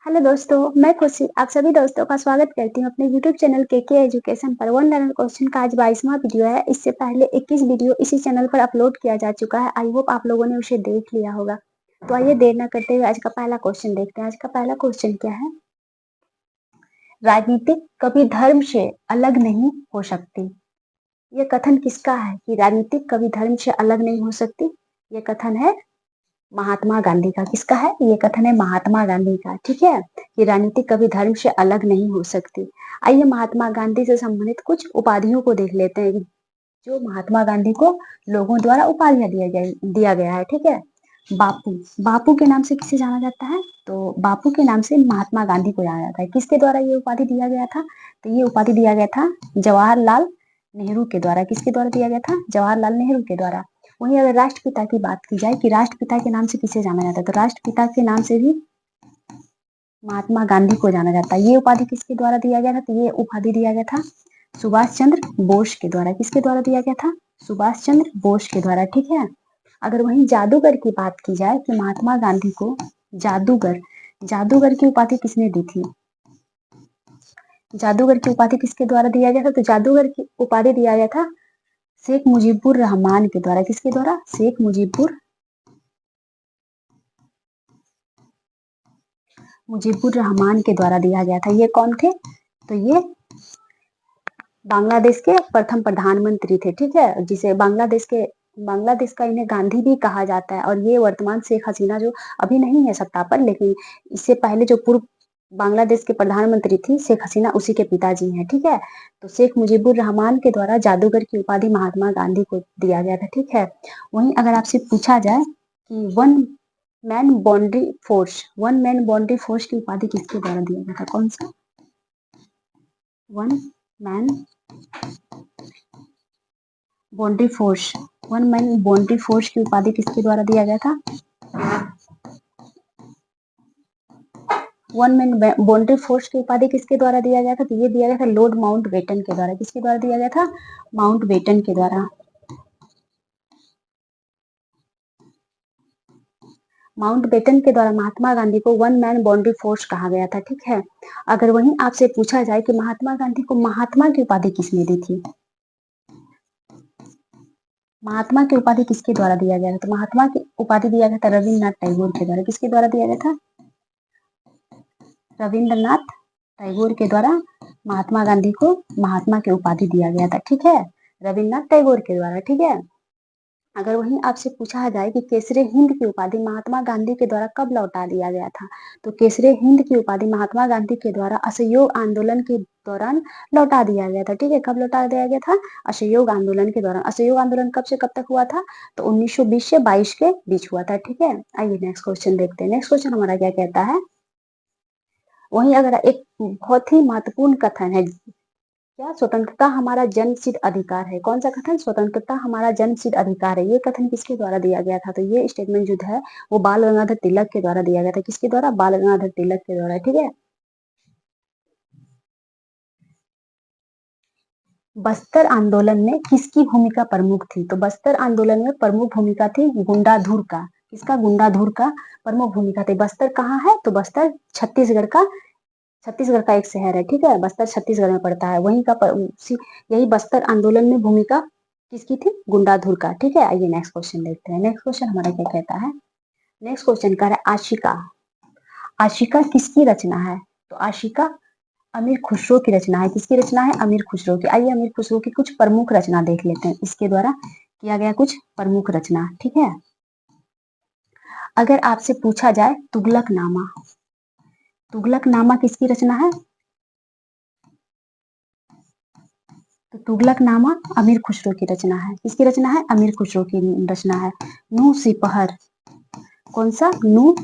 Hello दोस्तों, मैं खुशी आप सभी दोस्तों का स्वागत करती हूँ अपने यूट्यूब चैनल केके एजुकेशन पर। वन लर्नर क्वेश्चन का आज 22वां वीडियो है। इससे पहले 21 वीडियो इसी चैनल पर अपलोड किया जा चुका है। आई होप आप लोगों ने उसे देख लिया होगा। तो आइए देर न करते हुए आज का पहला क्वेश्चन देखते हैं। आज का पहला क्वेश्चन क्या है? राजनीतिक कभी धर्म से अलग नहीं हो सकती। ये कथन किसका है कि राजनीतिक कभी धर्म से अलग नहीं हो सकती? ये कथन है महात्मा गांधी का। किसका है? ये कथन है महात्मा गांधी का। ठीक है, कि राजनीति कभी धर्म से अलग नहीं हो सकती। आइए महात्मा गांधी से संबंधित कुछ उपाधियों को देख लेते हैं जो महात्मा गांधी को लोगों द्वारा उपाधियां दिया गया है। ठीक है, बापू। बापू के नाम से किसे जाना जाता है? तो बापू के नाम से महात्मा गांधी को जाना जाता है। किसके द्वारा ये उपाधि दिया गया था? तो ये उपाधि दिया गया था जवाहरलाल नेहरू के द्वारा। किसके द्वारा दिया गया था? जवाहरलाल नेहरू के द्वारा। वहीं अगर राष्ट्रपिता की बात की जाए कि राष्ट्रपिता के नाम से किसे जाना जाता है, तो राष्ट्रपिता के नाम से भी महात्मा गांधी को जाना जाता है। ये उपाधि किसके द्वारा दिया गया था? तो ये उपाधि दिया गया था सुभाष चंद्र बोस के द्वारा। किसके द्वारा दिया गया था? सुभाष चंद्र बोस के द्वारा। ठीक है, अगर वहीं जादूगर की बात की जाए कि महात्मा गांधी को जादूगर जादूगर की उपाधि किसने दी थी? जादूगर की उपाधि किसके द्वारा दिया गया था? तो जादूगर की उपाधि दिया गया था शेख मुजीबुर रहमान के द्वारा। किसके द्वारा? शेख मुजीबुर रहमान के द्वारा दिया गया था। ये कौन थे? तो ये बांग्लादेश के प्रथम प्रधानमंत्री थे। ठीक है, जिसे बांग्लादेश का इन्हें गांधी भी कहा जाता है। और ये वर्तमान शेख हसीना जो अभी नहीं है सत्ता पर, लेकिन इससे पहले जो पूर्व बांग्लादेश के प्रधानमंत्री थी शेख हसीना, उसी के पिताजी हैं। ठीक है, तो शेख मुजीबुर रहमान के द्वारा जादूगर की उपाधि महात्मा गांधी को दिया गया था। ठीक है, वहीं अगर आपसे पूछा जाए कि वन मैन बाउंड्री फोर्स की उपाधि किसके द्वारा दिया गया था? कौन सा? One man boundary force. One man boundary force की उपाधि किसके द्वारा दिया गया था? वन मैन बाउंड्री फोर्स की उपाधि किसके द्वारा दिया गया था? तो ये दिया गया था लॉर्ड माउंटबेटन के द्वारा। किसके द्वारा दिया गया था? माउंटबेटन के द्वारा। माउंटबेटन के द्वारा महात्मा गांधी को वन मैन बाउंड्री फोर्स कहा गया था। ठीक है, अगर वहीं आपसे पूछा जाए कि महात्मा गांधी को महात्मा की उपाधि किसने दी थी? महात्मा की उपाधि किसके द्वारा दिया गया था? तो महात्मा की उपाधि दिया गया था रविन्द्रनाथ टैगोर के द्वारा। किसके द्वारा दिया गया था? रविन्द्रनाथ टैगोर के द्वारा महात्मा गांधी को महात्मा की उपाधि दिया गया था। ठीक है, रविन्द्रनाथ टैगोर के द्वारा। ठीक है, अगर वहीं आपसे पूछा जाए कि केसरे हिंद की उपाधि महात्मा गांधी के द्वारा कब लौटा दिया गया था? तो केसरे हिंद की उपाधि महात्मा गांधी के द्वारा असहयोग आंदोलन के दौरान लौटा दिया गया था। ठीक है, कब लौटा दिया गया था? असहयोग आंदोलन के दौरान। असहयोग आंदोलन कब से कब तक हुआ था? तो 1920 से 22 के बीच हुआ था। ठीक है, आइए नेक्स्ट क्वेश्चन देखते हैं। नेक्स्ट क्वेश्चन हमारा क्या कहता है? वहीं अगर एक बहुत ही महत्वपूर्ण कथन है, क्या स्वतंत्रता हमारा जन्मसिद्ध अधिकार है? कौन सा कथन? स्वतंत्रता हमारा जन्मसिद्ध अधिकार है। ये कथन किसके द्वारा दिया गया था? तो ये स्टेटमेंट जो है वो बाल गंगाधर तिलक के द्वारा दिया गया था। किसके द्वारा? बाल गंगाधर तिलक के द्वारा। ठीक है, बस्तर आंदोलन में किसकी भूमिका प्रमुख थी? तो बस्तर आंदोलन में प्रमुख भूमिका थी गुंडाधुर का। किसका? गुंडाधुर का प्रमुख भूमिका थी। बस्तर कहाँ है? तो बस्तर छत्तीसगढ़ का एक शहर है। ठीक है, बस्तर छत्तीसगढ़ में पड़ता है। वहीं का यही बस्तर आंदोलन में भूमिका किसकी थी? गुंडाधुर का। ठीक है, आइए नेक्स्ट क्वेश्चन देखते हैं। नेक्स्ट क्वेश्चन हमारा क्या कहता है? नेक्स्ट क्वेश्चन कह रहा है आशिका। आशिका किसकी रचना है? तो आशिका अमीर खुसरो की रचना है। किसकी रचना है? अमीर खुसरो की। आइए अमीर खुसरो की कुछ प्रमुख रचना देख लेते हैं। इसके द्वारा किया गया कुछ प्रमुख रचना। ठीक है, अगर आपसे पूछा जाए तुगलकनामा, तुगलकनामा किसकी रचना है? तो तुगलकनामा अमीर खुसरो की रचना है। किसकी रचना है? अमीर खुसरो की रचना है। नूह सिपहर, कौन सा? नूह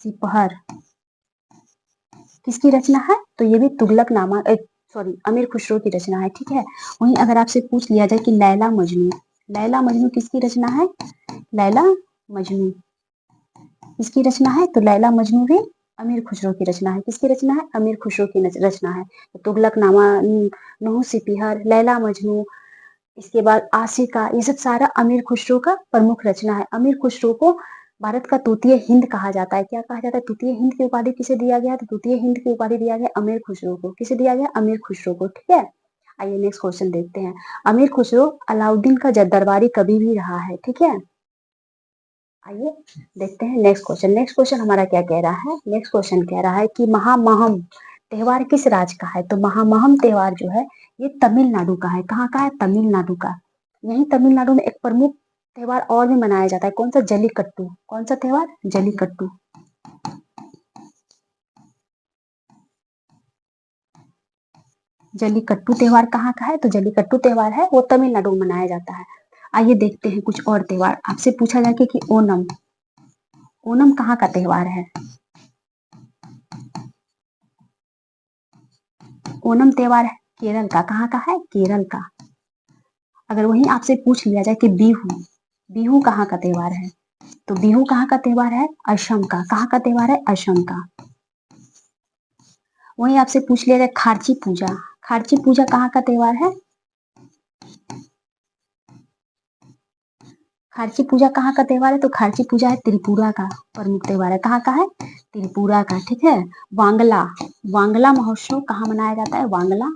सिपहर किसकी रचना है? तो ये भी तुगलकनामा सॉरी अमीर खुसरो की रचना है। ठीक है, वहीं अगर आपसे पूछ लिया जाए कि लैला मजनू, लैला मजनू किसकी रचना है? लैला मजनू किसकी रचना है? तो लैला मजनू भी अमीर खुसरो की रचना है। किसकी रचना है? अमीर खुसरो की रचना है। तो तुगलकनामा, नूह सिपहर, लैला मजनू, इसके बाद आशिका, ये सब सारा अमीर खुसरो का प्रमुख रचना है। अमीर खुसरो को भारत का तूतीय हिंद कहा जाता है, क्या कहा जाता है? तूतीय हिंद की उपाधि किसे दिया गया? तो तूतीय हिंद की उपाधि दिया गया अमीर खुसरो को। किसे दिया गया? अमीर खुसरो को, ठीक है। आइए नेक्स्ट क्वेश्चन देखते हैं। अमीर खुसरो अलाउद्दीन का दरबारी कभी भी रहा है, ठीक है। आइए देखते हैं नेक्स्ट क्वेश्चन। नेक्स्ट क्वेश्चन हमारा क्या कह रहा है? नेक्स्ट क्वेश्चन कह रहा है कि महामहम त्योहार किस राज्य का है? तो महामहम त्योहार जो है ये तमिलनाडु का है। कहाँ का है? तमिलनाडु का। यही तमिलनाडु में एक प्रमुख त्योहार और भी मनाया जाता है, कौन सा? जलीकट्टू। कौन सा त्योहार? जलीकट्टू। जलीकट्टू त्योहार कहाँ का है? तो जलीकट्टू त्योहार है वो तमिलनाडु में मनाया जाता है। आइए देखते हैं कुछ और त्योहार। आपसे पूछा जाए कि ओणम, ओणम कहाँ का त्योहार है? ओणम त्योहार है केरल का। कहाँ का है? केरल का। अगर वहीं आपसे पूछ लिया जाए कि बिहू, बिहू कहाँ का त्योहार है? तो बिहू कहाँ का त्योहार है? असम का। कहाँ का त्योहार है? असम का। वहीं आपसे पूछ लिया जाए खार्ची पूजा, खार्ची पूजा कहाँ का त्योहार है? खार्ची पूजा कहाँ का त्योहार है? तो खार्ची पूजा है त्रिपुरा का प्रमुख त्योहार है। कहाँ का है? त्रिपुरा का, ठीक है। वांगला, वांगला महोत्सव कहाँ मनाया जाता है? वांगला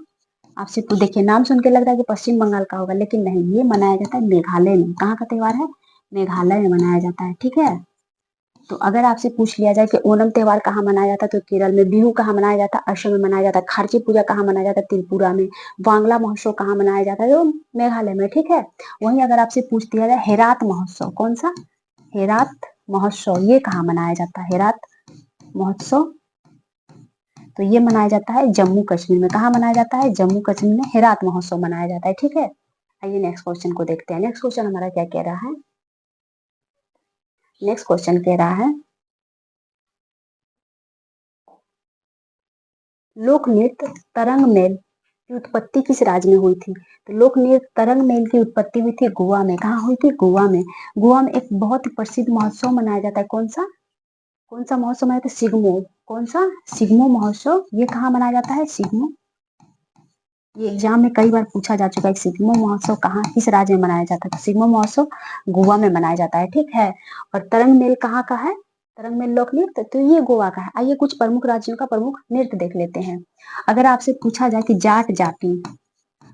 आपसे तो देखिए नाम सुन के लग रहा है कि पश्चिम बंगाल का होगा, लेकिन नहीं, ये मनाया जाता है मेघालय में। कहाँ का त्योहार है? मेघालय में मनाया जाता है, ठीक है। तो अगर आपसे पूछ लिया जाए कि ओणम त्योहार कहाँ मनाया जाता है, तो केरल में। बिहू कहाँ मनाया जाता है? असम में मनाया जाता है। खार्ची पूजा कहाँ मनाया जाता है? त्रिपुरा में। वांगला महोत्सव कहाँ मनाया जाता है? तो मेघालय में, ठीक है। वहीं अगर आपसे पूछ दिया जाए हेरात महोत्सव, कौन सा? हेरात महोत्सव ये कहाँ मनाया जाता है? हेरात महोत्सव तो ये मनाया जाता है जम्मू कश्मीर में। कहाँ मनाया जाता है? जम्मू कश्मीर में हेरात महोत्सव मनाया जाता है, ठीक है। आइए नेक्स्ट क्वेश्चन को देखते हैं। नेक्स्ट क्वेश्चन हमारा क्या कह रहा है? नेक्स्ट क्वेश्चन कह रहा है लोक नृत्य तरंग मेल की उत्पत्ति किस राज्य में हुई थी? तो लोक नृत्य तरंग मेल की उत्पत्ति हुई थी गोवा में। कहाँ हुई थी? गोवा में। गोवा में एक बहुत ही प्रसिद्ध महोत्सव मनाया जाता है, कौन सा? कौन सा महोत्सव मनाया जाता है? सिग्मो। कौन सा? सिग्मो महोत्सव। ये कहाँ मनाया जाता है? सिग्मो। ये एग्जाम में कई बार पूछा जा चुका है। सिग्मो महोत्सव कहाँ किस राज्य में मनाया जाता है? तो सिग्मो महोत्सव गोवा में मनाया जाता है, ठीक है। और तरंग मेल कहाँ का है? तरंग मेल लोक नृत्य तो ये गोवा का है। आइए कुछ प्रमुख राज्यों का प्रमुख नृत्य देख लेते हैं। अगर आपसे पूछा जाए कि जाट जाटी,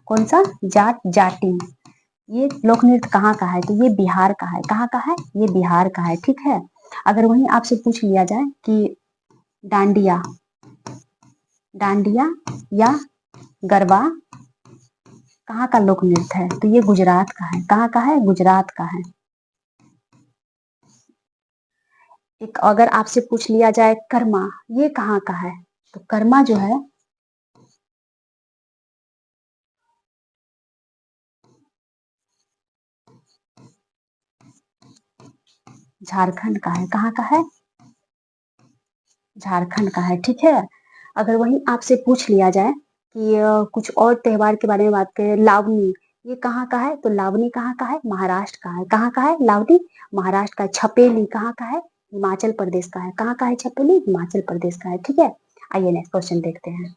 कौन सा? जाट जाटी ये लोक नृत्य कहाँ का है? तो ये बिहार का है। कहाँ का है? ये बिहार का है, ठीक है। अगर वहीं आपसे पूछ लिया जाए कि डांडिया, डांडिया या गरबा कहाँ का लोक नृत्य है? तो ये गुजरात का है। कहाँ का है? गुजरात का है। एक अगर आपसे पूछ लिया जाए कर्मा, ये कहाँ का है? तो कर्मा जो है झारखंड का है। कहाँ का है? झारखंड का है, ठीक है। अगर वहीं आपसे पूछ लिया जाए कि कुछ और त्योहार के बारे में बात करें, लावनी ये कहाँ का है? तो लावनी कहाँ का है? महाराष्ट्र का है। कहाँ का है लावनी? महाराष्ट्र का है। छपेली कहाँ का है? हिमाचल प्रदेश का है। कहाँ का है छपेली? हिमाचल प्रदेश का है, ठीक है। आइए नेक्स्ट क्वेश्चन देखते हैं।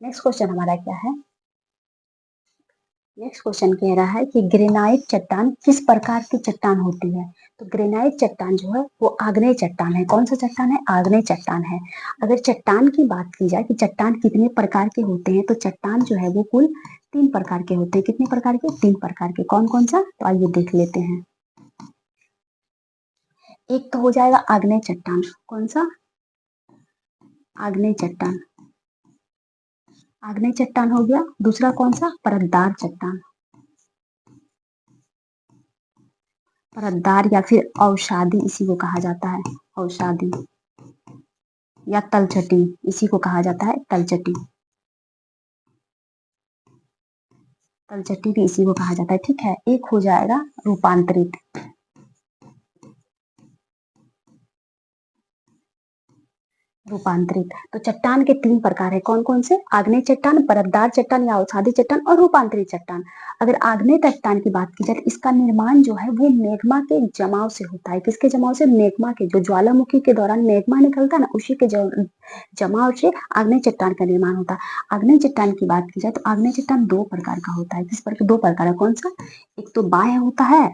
नेक्स्ट क्वेश्चन हमारा क्या है? नेक्स्ट क्वेश्चन कह रहा है कि ग्रेनाइट चट्टान किस प्रकार की चट्टान होती है? तो ग्रेनाइट चट्टान जो है वो आग्नेय चट्टान है। कौन सा चट्टान है? आग्नेय चट्टान है। अगर चट्टान की बात की जाए कि चट्टान कितने प्रकार के होते हैं, तो चट्टान जो है वो कुल 3 प्रकार के होते हैं। कितने प्रकार के? 3 प्रकार के। कौन कौन सा? तो आइए देख लेते हैं। एक तो हो जाएगा आग्नेय चट्टान। कौन सा? आग्नेय चट्टान। आग्नेय चट्टान हो गया। दूसरा कौन सा? परतदार चट्टान। परतदार या फिर अवसादी इसी को कहा जाता है। अवसादी या तलछटी इसी को कहा जाता है। तलछटी, तलछटी भी इसी को कहा जाता है, ठीक है। एक हो जाएगा रूपांतरित। रूपांतरित। तो चट्टान के 3 प्रकार है, कौन कौन से? आग्नेय चट्टान, परतदार चट्टान या अवसादी चट्टान और रूपांतरित चट्टान। अगर आग्नेय चट्टान की बात की जाए तो इसका निर्माण जो है वो मैग्मा के जमाव से होता है। किसके जमाव से? मैग्मा के। जो ज्वालामुखी के दौरान मैग्मा निकलता है ना, उसी के जमाव से आग्नेय चट्टान का निर्माण होता है। आग्नेय चट्टान की बात की जाए तो आग्नेय चट्टान 2 प्रकार का होता है। किस प्रकार? 2 प्रकार है। कौन सा? एक तो बाह्य होता है,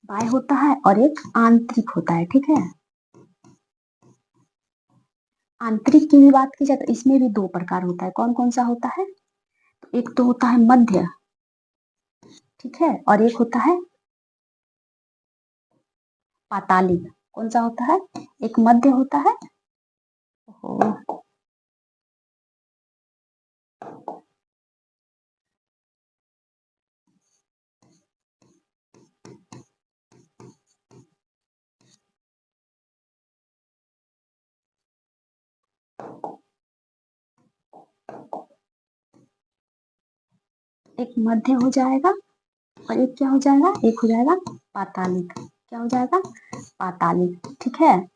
बाह्य होता है, और एक आंतरिक होता है। ठीक है, आंतरिक की भी बात की जाए तो इसमें भी 2 प्रकार होता है। कौन कौन सा होता है? तो एक तो होता है मध्य, ठीक है, और एक होता है पातालिक। कौन सा होता है? एक मध्य होता है, एक मध्य हो जाएगा और एक क्या हो जाएगा? एक हो जाएगा पातालिक। क्या हो जाएगा? पातालिक। ठीक है,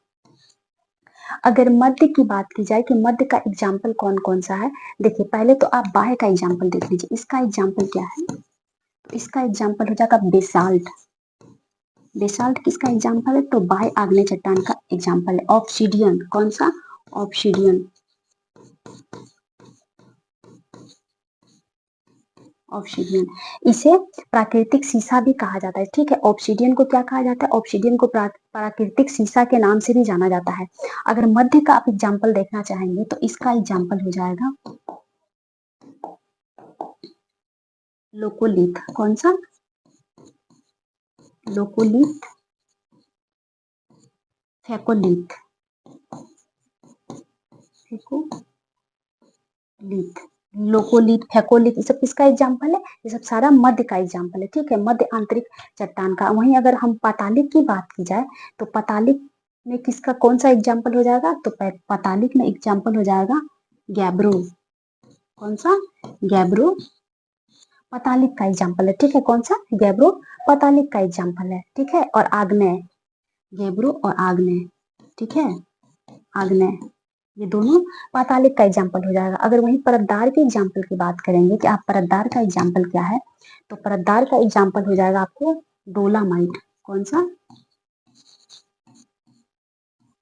अगर मध्य की बात की जाए कि मध्य का एग्जाम्पल कौन कौन सा है, देखिए पहले तो आप बाह्य का एग्जाम्पल देख लीजिए। इसका एग्जाम्पल क्या है? इसका एग्जाम्पल हो जाएगा बेसाल्ट। बेसाल्ट किसका एग्जाम्पल है? तो बाह्य आग्नेय चट्टान का एग्जाम्पल है। ऑब्सीडियन, कौन सा? ऑब्सीडियन। ऑब्सीडियन, इसे प्राकृतिक शीशा भी कहा जाता है। ठीक है, ऑब्सीडियन को क्या कहा जाता है? ऑब्सीडियन को प्राकृतिक शीशा के नाम से भी जाना जाता है। अगर मध्य का आप एग्जाम्पल देखना चाहेंगे तो इसका एग्जाम्पल हो जाएगा लोकोलिथ। कौन सा? लोकोलिथ, फेकोलिथ, फेकोलिथ, लोकोलिथ, फेकोलिथ, ये सब किसका एग्जाम्पल है? ये सब सारा मध्य का एग्जाम्पल है। ठीक है, मध्य आंतरिक चट्टान का। वहीं अगर हम पातालिक की बात की जाए तो पातालिक में किसका कौन सा एग्जाम्पल हो जाएगा? तो पातालिक में एग्जाम्पल हो जाएगा गैब्रो। कौन सा? गैब्रो पातालिक का एग्जाम्पल है। ठीक है, कौन सा? गैब्रो पातालिक का एग्जाम्पल है। ठीक है, और आग्नेय, गैब्रो और आग्नेय, ठीक है, आग्नेय, ये दोनों पातालिक का एग्जाम्पल हो जाएगा। अगर वहीं परतदार के एग्जाम्पल की बात करेंगे कि आप परतदार का एग्जाम्पल क्या है, तो परतदार का एग्जाम्पल हो जाएगा आपको डोलामाइट। कौन सा?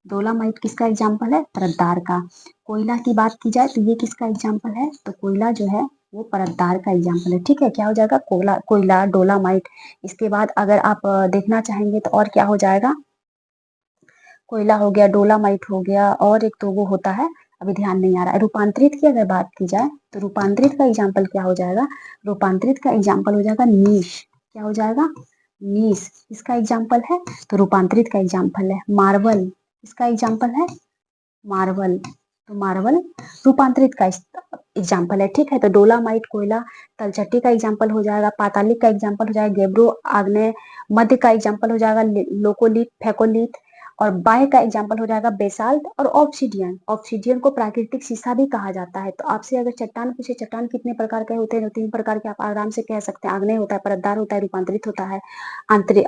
डोलामाइट किसका एग्जाम्पल है? परतदार का। कोयला की बात की जाए तो ये किसका एग्जाम्पल है? तो कोयला जो है वो परतदार का एग्जाम्पल है। ठीक है, क्या हो जाएगा? कोयला, कोयला, डोलामाइट। इसके बाद अगर आप देखना चाहेंगे तो और क्या हो जाएगा? कोयला हो गया, डोलामाइट हो गया, और एक तो वो होता है, अभी ध्यान नहीं आ रहा है। रूपांतरित की अगर बात की जाए तो रूपांतरित का एग्जाम्पल क्या हो जाएगा? रूपांतरित का एग्जाम्पल हो जाएगा नीश। क्या हो जाएगा? नीश। इसका एग्जाम्पल है, तो रूपांतरित का एग्जाम्पल है मार्बल। इसका एग्जाम्पल है मार्बल। तो मार्बल रूपांतरित का एग्जाम्पल है। ठीक है, तो डोलामाइट, कोयला, तलचट्टी का एग्जाम्पल हो जाएगा, पातालिक का एग्जाम्पल हो जाएगा गैब्रो, आग्नेय, मध्य का एग्जाम्पल हो जाएगा लोकोलिथ, फेकोलिथ, और बाह्य का एग्जाम्पल हो जाएगा बेसाल्ट और ऑब्सीडियन। ऑब्सीडियन को प्राकृतिक शीशा भी कहा जाता है। तो आपसे अगर चट्टान पूछे, चट्टान कितने प्रकार के होते हैं? 3 प्रकार के आप आराम से कह सकते हैं। आग्नेय होता है, परतदार होता है, रूपांतरित होता है। आंतरिक,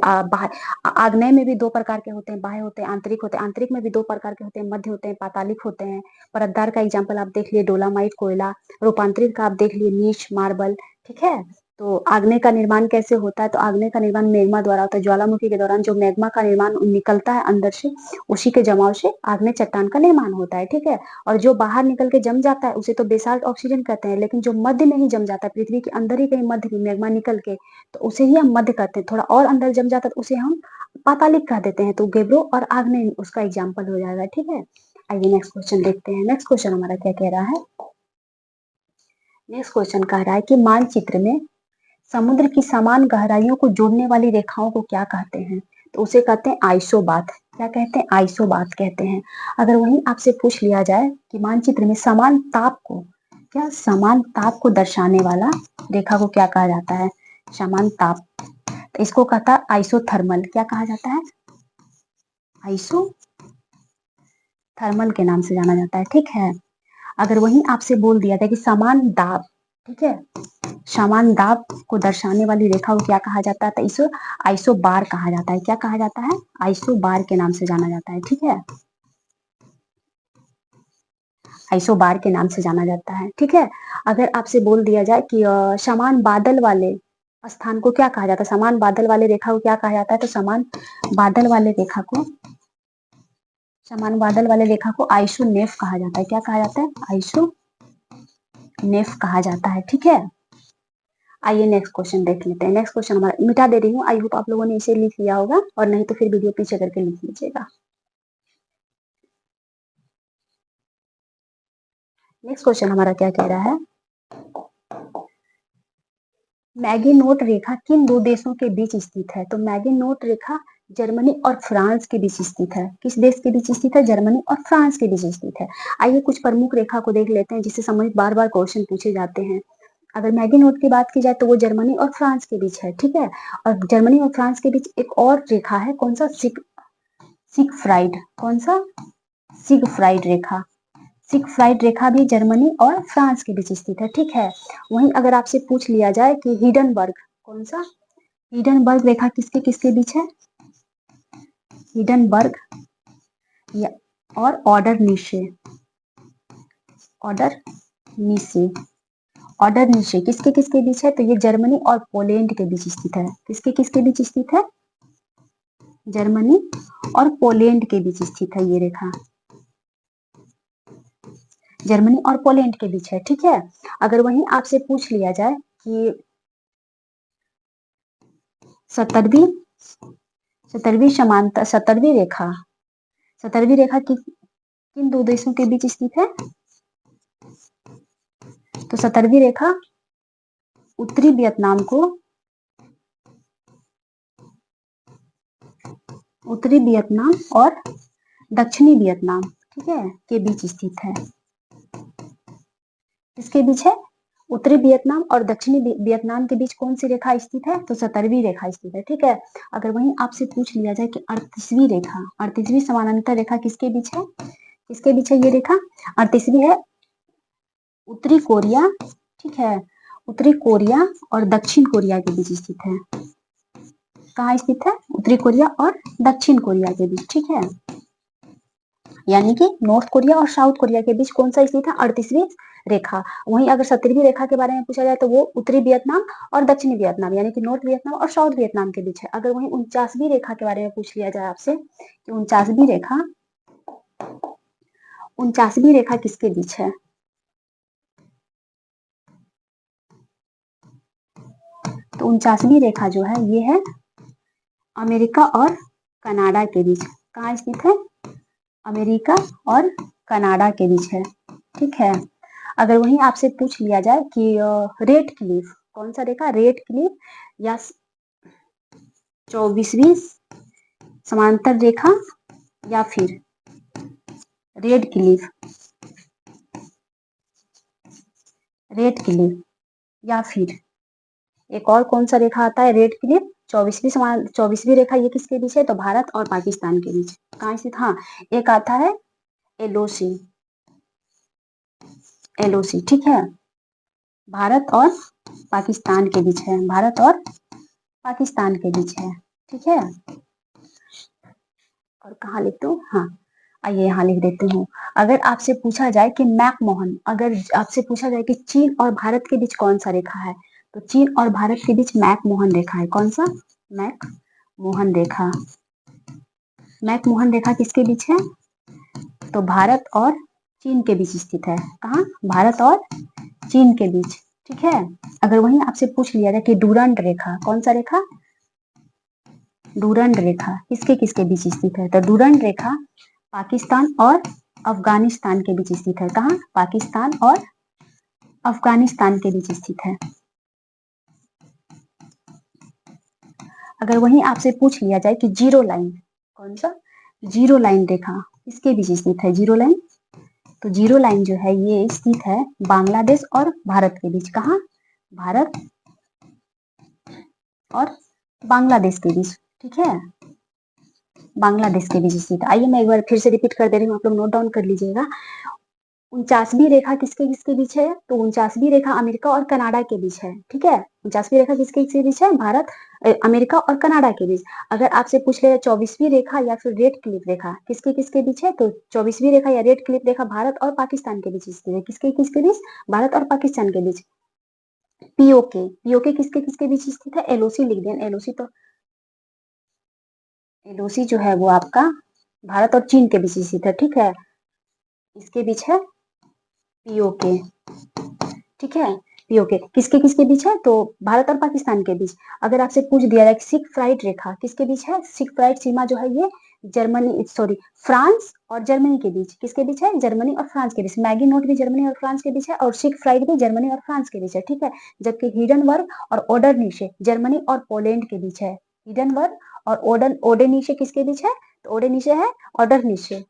आग्नेय में भी 2 प्रकार के होते हैं, बाह्य होते हैं, आंतरिक होते हैं। आंतरिक में भी 2 प्रकार के होते हैं, मध्य होते हैं, पातालिक होते हैं। परतदार का एग्जाम्पल आप देख लिए डोलामाइट, कोयला। रूपांतरित का आप देख लिए नीच, मार्बल। ठीक है, तो आग्नेय का निर्माण कैसे होता है? तो आग्नेय का निर्माण मैग्मा द्वारा होता है। ज्वालामुखी के दौरान जो मैग्मा का निर्माण निकलता है अंदर से, उसी के जमाव से आग्नेय चट्टान का निर्माण होता है। ठीक है, और जो बाहर निकल के जम जाता है उसे तो बेसाल्ट ऑक्सीजन कहते हैं, लेकिन जो मध्य में ही जम जाता है, पृथ्वी के अंदर ही कहीं मध्य में मैग्मा निकल के, तो उसे ही हम मध्य कहते हैं। थोड़ा और अंदर जम जाता है तो उसे हम पातालिक कह देते हैं। तो गैब्रो और आग्नेय उसका एग्जाम्पल हो जाएगा। ठीक है, आइए नेक्स्ट क्वेश्चन देखते हैं। नेक्स्ट क्वेश्चन हमारा क्या कह रहा है? नेक्स्ट क्वेश्चन कह रहा है कि मानचित्र में समुद्र की समान गहराइयों को जोड़ने वाली रेखाओं को क्या कहते हैं? तो उसे कहते हैं आइसोबाथ। क्या कहते हैं? आइसोबाथ कहते हैं। अगर वहीं आपसे पूछ लिया जाए कि मानचित्र में समान ताप को, क्या समान ताप को दर्शाने वाला रेखा को क्या कहा जाता है? समान ताप, तो इसको कहता है आइसोथर्मल। क्या कहा जाता है? आइसो थर्मल के नाम से जाना जाता है। ठीक है, अगर वहीं आपसे बोल दिया था कि समान दाब, ठीक है। समान दाब को दर्शाने वाली रेखा को क्या कहा जाता है? तो इसे आइसोबार कहा जाता है। क्या कहा जाता है? आइसोबार के नाम से जाना जाता है। ठीक है, आइसोबार के नाम से जाना जाता है। ठीक है, अगर आपसे बोल दिया जाए कि समान बादल वाले स्थान को क्या कहा जाता है, समान बादल वाले रेखा को क्या कहा जाता है, तो बादल वाले रेखा को समान बादल वाले रेखा को आइसोनेफ कहा जाता है। क्या कहा जाता है? आइसोनेफ कहा जाता है। ठीक है, आइए नेक्स्ट क्वेश्चन देख लेते हैं। नेक्स्ट क्वेश्चन हमारा मिटा दे रही हूँ, आई होप आप लोगों ने इसे लिख लिया होगा, और नहीं तो फिर वीडियो पीछे करके लिख लीजिएगा। नेक्स्ट क्वेश्चन हमारा क्या कह रहा है? मैगिनोट रेखा किन दो देशों के बीच स्थित है? तो मैगिनोट रेखा जर्मनी और फ्रांस के बीच स्थित है। किस देश के बीच स्थित है? जर्मनी और फ्रांस के बीच स्थित है। आइए कुछ प्रमुख रेखा को देख लेते हैं जिससे संबंधित बार बार क्वेश्चन पूछे जाते हैं। अगर मैगिनोट की बात की जाए तो वो जर्मनी और फ्रांस के बीच है। ठीक है, और जर्मनी और फ्रांस के बीच एक और रेखा है, कौन सा? सिगफ्राइड। कौन सा? सिगफ्राइड रेखा। सिगफ्राइड रेखा भी जर्मनी और फ्रांस के बीच स्थित है। ठीक है, वहीं अगर आपसे पूछ लिया जाए कि हिडनबर्ग, कौन सा? हिडनबर्ग रेखा किसके किसके बीच है? हिडनबर्ग या और ऑर्डर नीचे, ऑर्डर नीचे, ऑर्डर नीचे किसके किसके बीच है? तो ये जर्मनी और पोलैंड के बीच स्थित है। किसके किसके बीच स्थित है? जर्मनी और पोलैंड के बीच स्थित है ये रेखा, जर्मनी और पोलैंड के बीच है। ठीक है, अगर वहीं आपसे पूछ लिया जाए कि 70वीं 70वीं समांतर 70वीं रेखा किन दो देशों के बीच स्थित है? तो 70वीं रेखा उत्तरी वियतनाम को उत्तरी वियतनाम और दक्षिणी वियतनाम, ठीक है, के बीच स्थित है। किसके बीच है? उत्तरी वियतनाम और दक्षिणी वियतनाम के बीच कौन सी रेखा स्थित है? तो 70वीं रेखा स्थित है। ठीक है, अगर वहीं आपसे पूछ लिया जाए कि 38वीं समानांतर रेखा किसके बीच है? किसके बीच है ये रेखा? 38वीं है उत्तरी कोरिया, ठीक है, उत्तरी कोरिया और दक्षिण कोरिया के बीच स्थित है। कहाँ स्थित है? उत्तरी कोरिया और दक्षिण कोरिया के बीच। ठीक है, यानी कि नॉर्थ कोरिया और साउथ कोरिया के बीच कौन सा स्थित है? 38वीं रेखा। वहीं अगर 70वीं रेखा के बारे में पूछा जाए तो वो उत्तरी वियतनाम और दक्षिणी वियतनाम यानी कि नॉर्थ वियतनाम और साउथ वियतनाम के बीच है। अगर वहीं 49वीं रेखा के बारे में पूछ लिया जाए आपसे कि 49वीं रेखा किसके बीच है? तो 49वीं रेखा जो है ये है अमेरिका और कनाडा के बीच। कहाँ स्थित है? अमेरिका और कनाडा के बीच है। ठीक है, अगर वहीं आपसे पूछ लिया जाए कि रेड क्लिफ, कौन सा रेखा? रेड क्लिफ या 24वीं समांतर रेखा या फिर रेड क्लिफ, या फिर एक और कौन सा रेखा आता है? रेड क्लिफ 24वीं रेखा, ये किसके बीच है? तो भारत और पाकिस्तान के बीच। कहाँ स्थित? हाँ, एक आता है एलओसी, ठीक है, भारत और पाकिस्तान के बीच है, भारत और पाकिस्तान के बीच है। ठीक है, और कहाँ लिख दूं? हाँ, आइए यहाँ लिख देती हूँ। अगर आपसे पूछा जाए कि मैकमोहन, अगर आपसे पूछा जाए कि चीन और भारत के बीच कौन सा रेखा है, तो चीन और भारत के बीच मैकमोहन रेखा है। कौन सा? मैकमोहन रेखा। मैकमोहन रेखा किसके बीच है? तो भारत और चीन के बीच स्थित है। कहाँ? भारत और चीन के बीच। ठीक है, अगर वहीं आपसे पूछ लिया जाए कि डूरंड रेखा, कौन सा रेखा? डूरंड रेखा किसके किसके बीच स्थित है? तो डूरंड रेखा पाकिस्तान और अफगानिस्तान के बीच स्थित है। कहाँ? पाकिस्तान और अफगानिस्तान के बीच स्थित है। अगर वहीं आपसे पूछ लिया जाए कि जीरो लाइन, कौन सा? जीरो लाइन रेखा किसके बीच स्थित है? जीरो लाइन, तो जीरो लाइन जो है ये स्थित है बांग्लादेश और भारत के बीच। कहाँ? भारत और बांग्लादेश के बीच। ठीक है, बांग्लादेश के बीच स्थित। आइए मैं एक बार फिर से रिपीट कर दे रही हूँ, आप लोग नोट डाउन कर लीजिएगा। 49वीं रेखा किसके किसके बीच है? तो 49वीं रेखा अमेरिका और कनाडा के बीच है, ठीक है। 49वीं रेखा किसके किसके बीच है? भारत, अमेरिका और कनाडा के बीच। अगर आपसे पूछ ले 24वीं रेखा या फिर रेड क्लिफ रेखा किसके किसके बीच है? तो 24वीं रेखा या रेड क्लिफ रेखा भारत और पाकिस्तान के बीच स्थित है। किसके किसके बीच? भारत और पाकिस्तान के बीच। पीओके, पीओके किसके किसके बीच स्थित है? एलओसी लिख दें, एलओसी तो एलओसी जो है वो आपका भारत और चीन के बीच स्थित है, ठीक है। इसके बीच है पीओके, ठीक है। पीओके किसके किसके बीच है? तो भारत और पाकिस्तान के बीच। अगर आपसे पूछ दिया जाए सिक फ्राइड रेखा किसके बीच है? सिक फ्राइड सीमा जो है ये जर्मनी सॉरी फ्रांस और जर्मनी के बीच। किसके बीच है? जर्मनी और फ्रांस के बीच। मैगी नोट भी जर्मनी और फ्रांस के बीच है और सिक फ्राइड भी जर्मनी और फ्रांस के बीच है, ठीक है। जबकि हिडनबर्ग और ओडरनिशे जर्मनी और पोलैंड के बीच है। हिडनबर्ग और ओडेनिशे किसके बीच है? तो ओडेनिशे है ऑर्डरनिशे,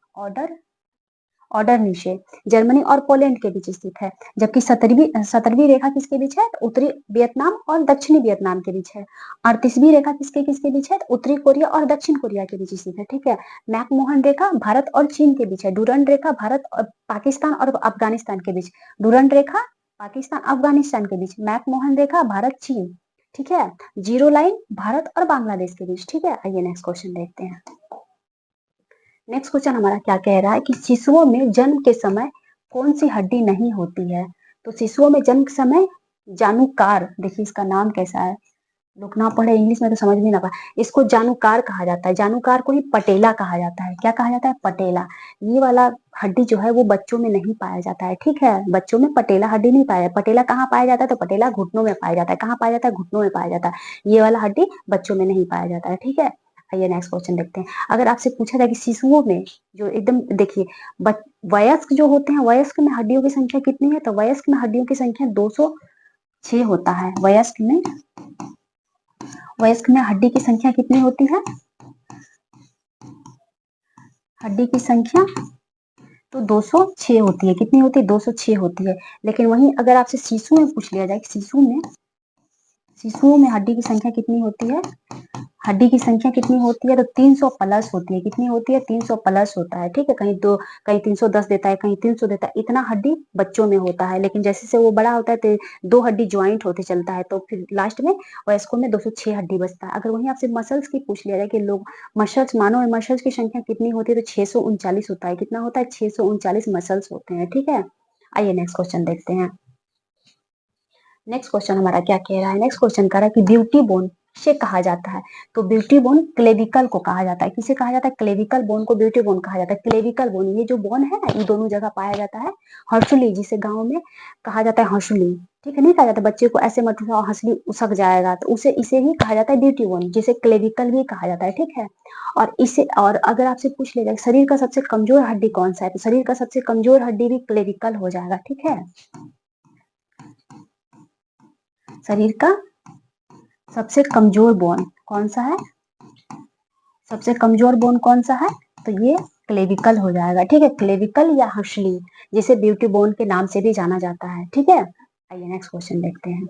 ऑर्डर नीचे जर्मनी और पोलैंड के बीच स्थित है। जबकि 17वीं रेखा किसके बीच है? तो उत्तरी वियतनाम और दक्षिणी वियतनाम के बीच है। 38वीं रेखा किसके किसके बीच है? तो उत्तरी कोरिया और दक्षिण कोरिया के बीच स्थित है, ठीक है। मैकमोहन रेखा भारत और चीन के बीच है। डूरंड रेखा भारत और पाकिस्तान और अफगानिस्तान के बीच। डूरंड रेखा पाकिस्तान अफगानिस्तान के बीच। मैकमोहन रेखा भारत चीन, ठीक है। जीरो लाइन भारत और बांग्लादेश के बीच, ठीक है। आइए नेक्स्ट क्वेश्चन देखते हैं। नेक्स्ट क्वेश्चन हमारा क्या कह रहा है कि शिशुओं में जन्म के समय कौन सी हड्डी नहीं होती है? तो शिशुओं में जन्म के समय जानुकार, देखिए इसका नाम कैसा है, लोग ना पढ़े इंग्लिश में तो समझ भी ना पाए। इसको जानुकार कहा जाता है। जानुकार को ही पटेला कहा जाता है। क्या कहा जाता है? पटेला। ये वाला हड्डी जो है वो बच्चों में नहीं पाया जाता है, ठीक है। बच्चों में पटेला हड्डी नहीं पाया। पटेला कहाँ पाया जाता है? तो पटेला घुटनों में पाया जाता है। कहाँ पाया जाता है? घुटनों में पाया जाता है। ये वाला हड्डी बच्चों में नहीं पाया जाता है, ठीक है। आइए नेक्स्ट क्वेश्चन देखते हैं। अगर आपसे पूछा जाए कि शिशुओं में जो एकदम देखिए वयस्क जो होते हैं, वयस्क में हड्डियों की संख्या कितनी है? तो वयस्क में हड्डियों की संख्या 206 होता है। वयस्क में हड्डी की संख्या कितनी होती है? हड्डी की संख्या तो 206 होती है। कितनी होती है? 206 होती है। लेकिन वहीं अगर आपसे शिशु में पूछ लिया जाए कि शिशुओं में हड्डी की संख्या कितनी होती है? हड्डी की संख्या कितनी होती है? तो 300 प्लस होती है। कितनी होती है? 300 प्लस होता है, ठीक है। कहीं 310 देता है, कहीं 300 देता है। इतना हड्डी बच्चों में होता है। लेकिन जैसे से वो बड़ा होता है तो 2 हड्डी ज्वाइंट होते चलता है, तो फिर लास्ट में वयस्कों में 206 हड्डी बचता है। अगर वहीं आपसे मसल्स की पूछ लिया जाए कि लोग मानव मसल्स की संख्या कितनी होती है? तो 639 होता है। कितना होता है? 639 मसल्स होते हैं, ठीक है। आइए नेक्स्ट क्वेश्चन देखते हैं। नेक्स्ट क्वेश्चन हमारा क्या कह रहा है? नेक्स्ट क्वेश्चन कह रहा है कि ब्यूटी बोन से कहा जाता है। तो ब्यूटी बोन क्लेविकल को कहा जाता है। किसे कहा जाता है? क्लेविकल बोन को ब्यूटी बोन कहा जाता है। क्लेविकल बोन ये जो बोन है ये दोनों जगह पाया जाता है। हर्सुली जिसे गांव में कहा जाता है हर्सुली, ठीक है। नहीं कहा जाता बच्चे को ऐसे मत उठाओ हंसली उसक जाएगा, तो इसे ही कहा जाता है ब्यूटी बोन, जिसे क्लेविकल भी कहा जाता है, ठीक है। और अगर आपसे पूछ ले जाए शरीर का सबसे कमजोर हड्डी कौन सा है? तो शरीर का सबसे कमजोर हड्डी भी क्लेविकल हो जाएगा, ठीक है। शरीर का सबसे कमजोर बोन कौन सा है? सबसे कमजोर बोन कौन सा है? तो ये क्लेविकल हो जाएगा, ठीक है। क्लेविकल या हर्शली जिसे ब्यूटी बोन के नाम से भी जाना जाता है, ठीक है। आइए नेक्स्ट क्वेश्चन देखते हैं।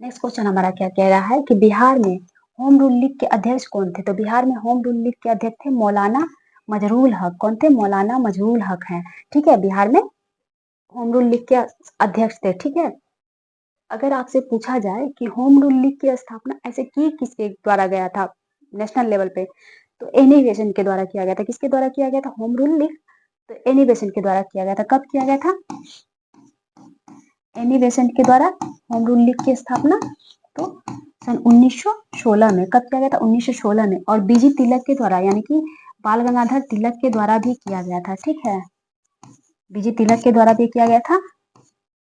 नेक्स्ट क्वेश्चन हमारा क्या कह रहा है कि बिहार में होम रूल लीग के अध्यक्ष कौन थे? तो बिहार में होम रूल लीग के अध्यक्ष थे मौलाना मजरूल हक। कौन थे? मौलाना मजरूल हक है, ठीक है। बिहार में होम रूल लीग के अध्यक्ष थे, ठीक है। अगर आपसे पूछा जाए कि होम रूल लीग की स्थापना ऐसे की किसके द्वारा गया था नेशनल लेवल पे? तो एनी बेसेंट के द्वारा किया गया था। किसके द्वारा किया गया था होम रूल लीग? तो एनी बेसेंट के द्वारा किया गया था। कब किया गया था? एनी बेसेंट के द्वारा होम रूल लीग की स्थापना तो सन 1916 में। कब किया गया था? 1916 में। और बीजी तिलक के द्वारा यानी कि बाल गंगाधर तिलक के द्वारा भी किया गया था, ठीक है। बीजी तिलक के द्वारा भी किया गया था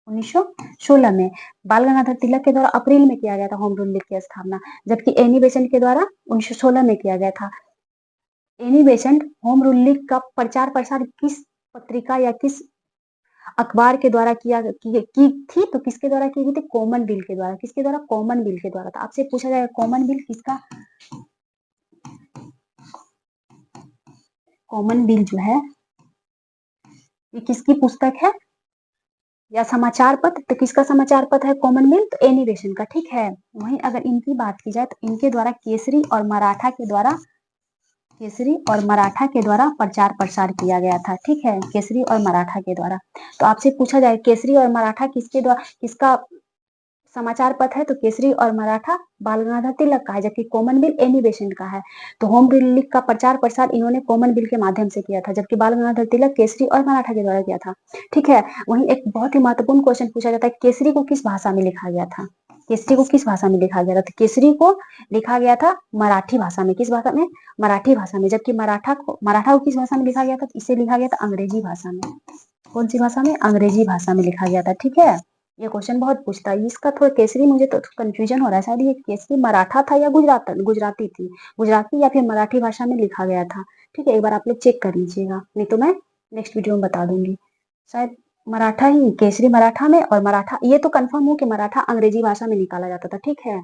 1916 में। बाल गंगाधर तिलक के द्वारा अप्रैल में किया गया था होम रूल लीग की स्थापना, जबकि एनी बेसेंट के द्वारा 1916 में किया गया था। Annie Besant home rule league का प्रचार प्रसार किस पत्रिका या किस अखबार के द्वारा की थी? तो किसके द्वारा की गई थी? कॉमन बिल के द्वारा। किसके द्वारा? कॉमन बिल के द्वारा। तो आपसे पूछा जाएगा कॉमन बिल किसका? कॉमन बिल जो है ये किसकी पुस्तक है या समाचार पत्र? तो किसका समाचार पत्र है कॉमन बिल? तो एनी बेसेंट का, ठीक है। वहीं अगर इनकी बात की जाए तो इनके द्वारा केसरी और मराठा के द्वारा केसरी और मराठा के द्वारा प्रचार प्रसार किया गया था। ठीक है, केसरी और मराठा के द्वारा। तो आपसे पूछा जाए केसरी और मराठा किसके द्वारा, किसका समाचार पत्र है, तो केसरी और मराठा बाल गंगाधर तिलक का है, जबकि कॉमन बिल एनी बेसेंट का है। तो होम रूल लीग का प्रचार प्रसार इन्होंने कॉमन बिल के माध्यम से किया था, जबकि बाल गंगाधर तिलक केसरी और मराठा के द्वारा किया था। ठीक है, वहीं एक बहुत ही महत्वपूर्ण क्वेश्चन पूछा जाता है, केसरी को किस भाषा में लिखा गया था? केसरी को किस भाषा में लिखा गया था? तो केसरी को लिखा गया था मराठी भाषा में। किस भाषा में? मराठी भाषा में। जबकि मराठा को किस भाषा में लिखा गया था? इसे लिखा गया था अंग्रेजी भाषा में। कौन सी भाषा में? अंग्रेजी भाषा में लिखा गया था। ठीक है, ये क्वेश्चन बहुत पूछता है इसका। थोड़ा केसरी मुझे तो कंफ्यूजन हो रहा है, शायद ये केसरी मराठा था या गुजराती थी, गुजराती या फिर मराठी भाषा में लिखा गया था। ठीक है, एक बार आप लोग चेक कर लीजिएगा, नहीं तो मैं नेक्स्ट वीडियो में बता दूंगी। शायद मराठा ही, केसरी मराठा में, और मराठा ये तो कंफर्म हो कि मराठा अंग्रेजी भाषा में निकाला जाता था। ठीक है,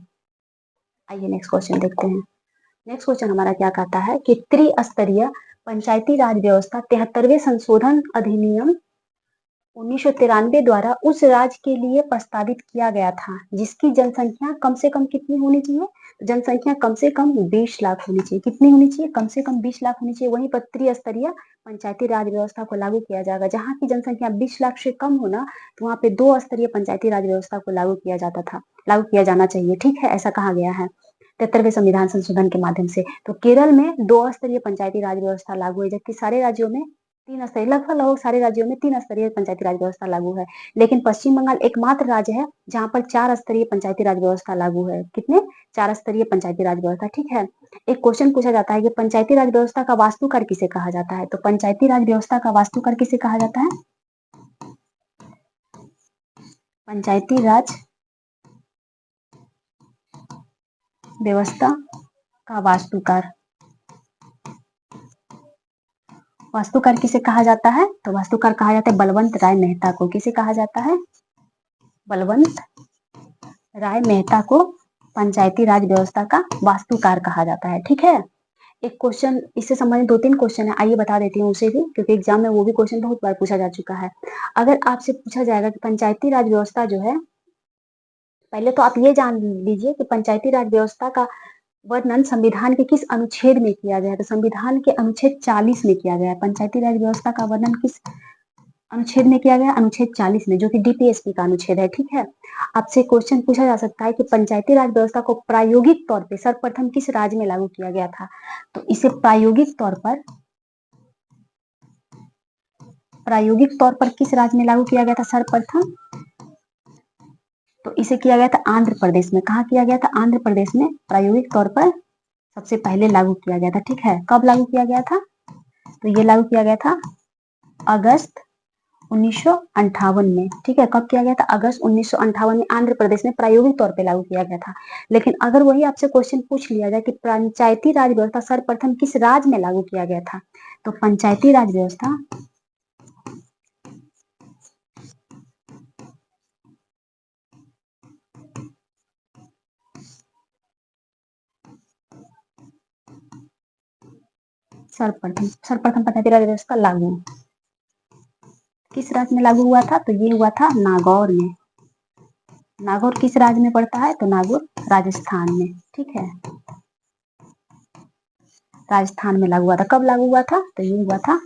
आइए नेक्स्ट क्वेश्चन देखते हैं। नेक्स्ट क्वेश्चन हमारा क्या कहता है कि त्रिस्तरीय पंचायती राज व्यवस्था 73वें संशोधन अधिनियम 1993 द्वारा उस राज्य के लिए प्रस्तावित किया गया था जिसकी जनसंख्या कम से कम कितनी होनी चाहिए? तो जनसंख्या कम से कम 20 लाख होनी चाहिए। कितनी होनी चाहिए? कम से कम 20 लाख होनी चाहिए। वहीं पर त्रिस्तरीय पंचायती राज व्यवस्था को लागू किया जाएगा। जहाँ की जनसंख्या 20 लाख से कम होना, तो वहाँ पे 2 स्तरीय पंचायती राज व्यवस्था को लागू किया जाता था, लागू किया जाना चाहिए। ठीक है, ऐसा कहा गया है 73वें संविधान संशोधन के माध्यम से। तो केरल में 2 स्तरीय पंचायती राज व्यवस्था लागू है, जबकि सारे राज्यों में 3 स्तरीय, लगभग सारे राज्यों में 3 स्तरीय पंचायती राज व्यवस्था लागू है। लेकिन पश्चिम बंगाल एकमात्र राज्य है जहां पर 4 स्तरीय पंचायती राज व्यवस्था लागू है। कितने? 4 स्तरीय पंचायती राज व्यवस्था। ठीक है, एक क्वेश्चन पूछा जाता है कि पंचायती राज व्यवस्था का वास्तुकार किसे कहा जाता है? तो पंचायती राज व्यवस्था का वास्तुकार किसे कहा जाता है? पंचायती राज व्यवस्था का वास्तुकार किसे कहा जाता है? तो वास्तुकार कहा जाता है बलवंत राय मेहता को। किसे कहा जाता है? बलवंत राय मेहता को पंचायती राज व्यवस्था का वास्तुकार कहा जाता है। ठीक है, एक क्वेश्चन इससे संबंधित 2-3 क्वेश्चन है, आइए बता देती हूँ उसे भी, क्योंकि एग्जाम में वो भी क्वेश्चन बहुत बार पूछा जा चुका है। अगर आपसे पूछा जाएगा कि पंचायती राज व्यवस्था जो है, पहले तो आप ये जान लीजिए कि पंचायती राज व्यवस्था का वर्णन संविधान के किस अनुच्छेद में किया गया है? तो संविधान के अनुच्छेद 40 में किया गया है। पंचायती राज व्यवस्था का वर्णन किस अनुच्छेद में किया गया? अनुच्छेद 40 में, जो कि डीपीएसपी का अनुच्छेद है। ठीक है, आपसे क्वेश्चन पूछा जा सकता है कि पंचायती राज व्यवस्था को प्रायोगिक तौर पे सर्वप्रथम किस राज्य में लागू किया गया था? तो इसे प्रायोगिक तौर पर किस राज्य में लागू किया गया था सर्वप्रथम? तो इसे किया गया था आंध्र प्रदेश में। कहाँ किया गया था? आंध्र प्रदेश में प्रायोगिक तौर पर सबसे पहले लागू किया गया था। ठीक है, कब लागू किया गया था? तो ये लागू किया गया था अगस्त 1958 में। ठीक है, कब किया गया था? अगस्त 1958 में आंध्र प्रदेश में प्रायोगिक तौर पे लागू किया गया था। लेकिन अगर वही आपसे क्वेश्चन पूछ लिया जाए कि पंचायती राज व्यवस्था सर्वप्रथम किस राज्य में लागू किया गया था, तो पंचायती राज व्यवस्था सर्वप्रथम पंचायती राज व्यवस्था लागू किस राज्य में लागू हुआ था? तो ये हुआ था नागौर में। नागौर किस राज्य में पड़ता है? तो नागौर राजस्थान में। ठीक है, राजस्थान में लागू हुआ था। कब लागू हुआ था? तो ये हुआ था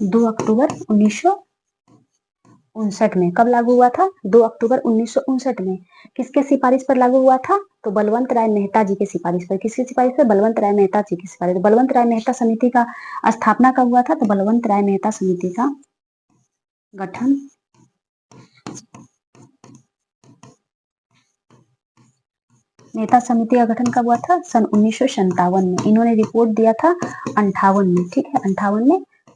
2 अक्टूबर 1959 में। कब लागू हुआ था? 2 अक्टूबर 1959 में। किसके सिफारिश पर लागू हुआ था? तो बलवंत राय मेहता जी के सिफारिश पर। किसकी सिफारिश पर? बलवंत राय मेहता जी की सिफारिश। बलवंत राय मेहता समिति का स्थापना कब हुआ था? तो बलवंत राय मेहता समिति का गठन मेहता समिति का गठन कब हुआ था? सन 1957 में। इन्होंने रिपोर्ट दिया था 58 में। ठीक है,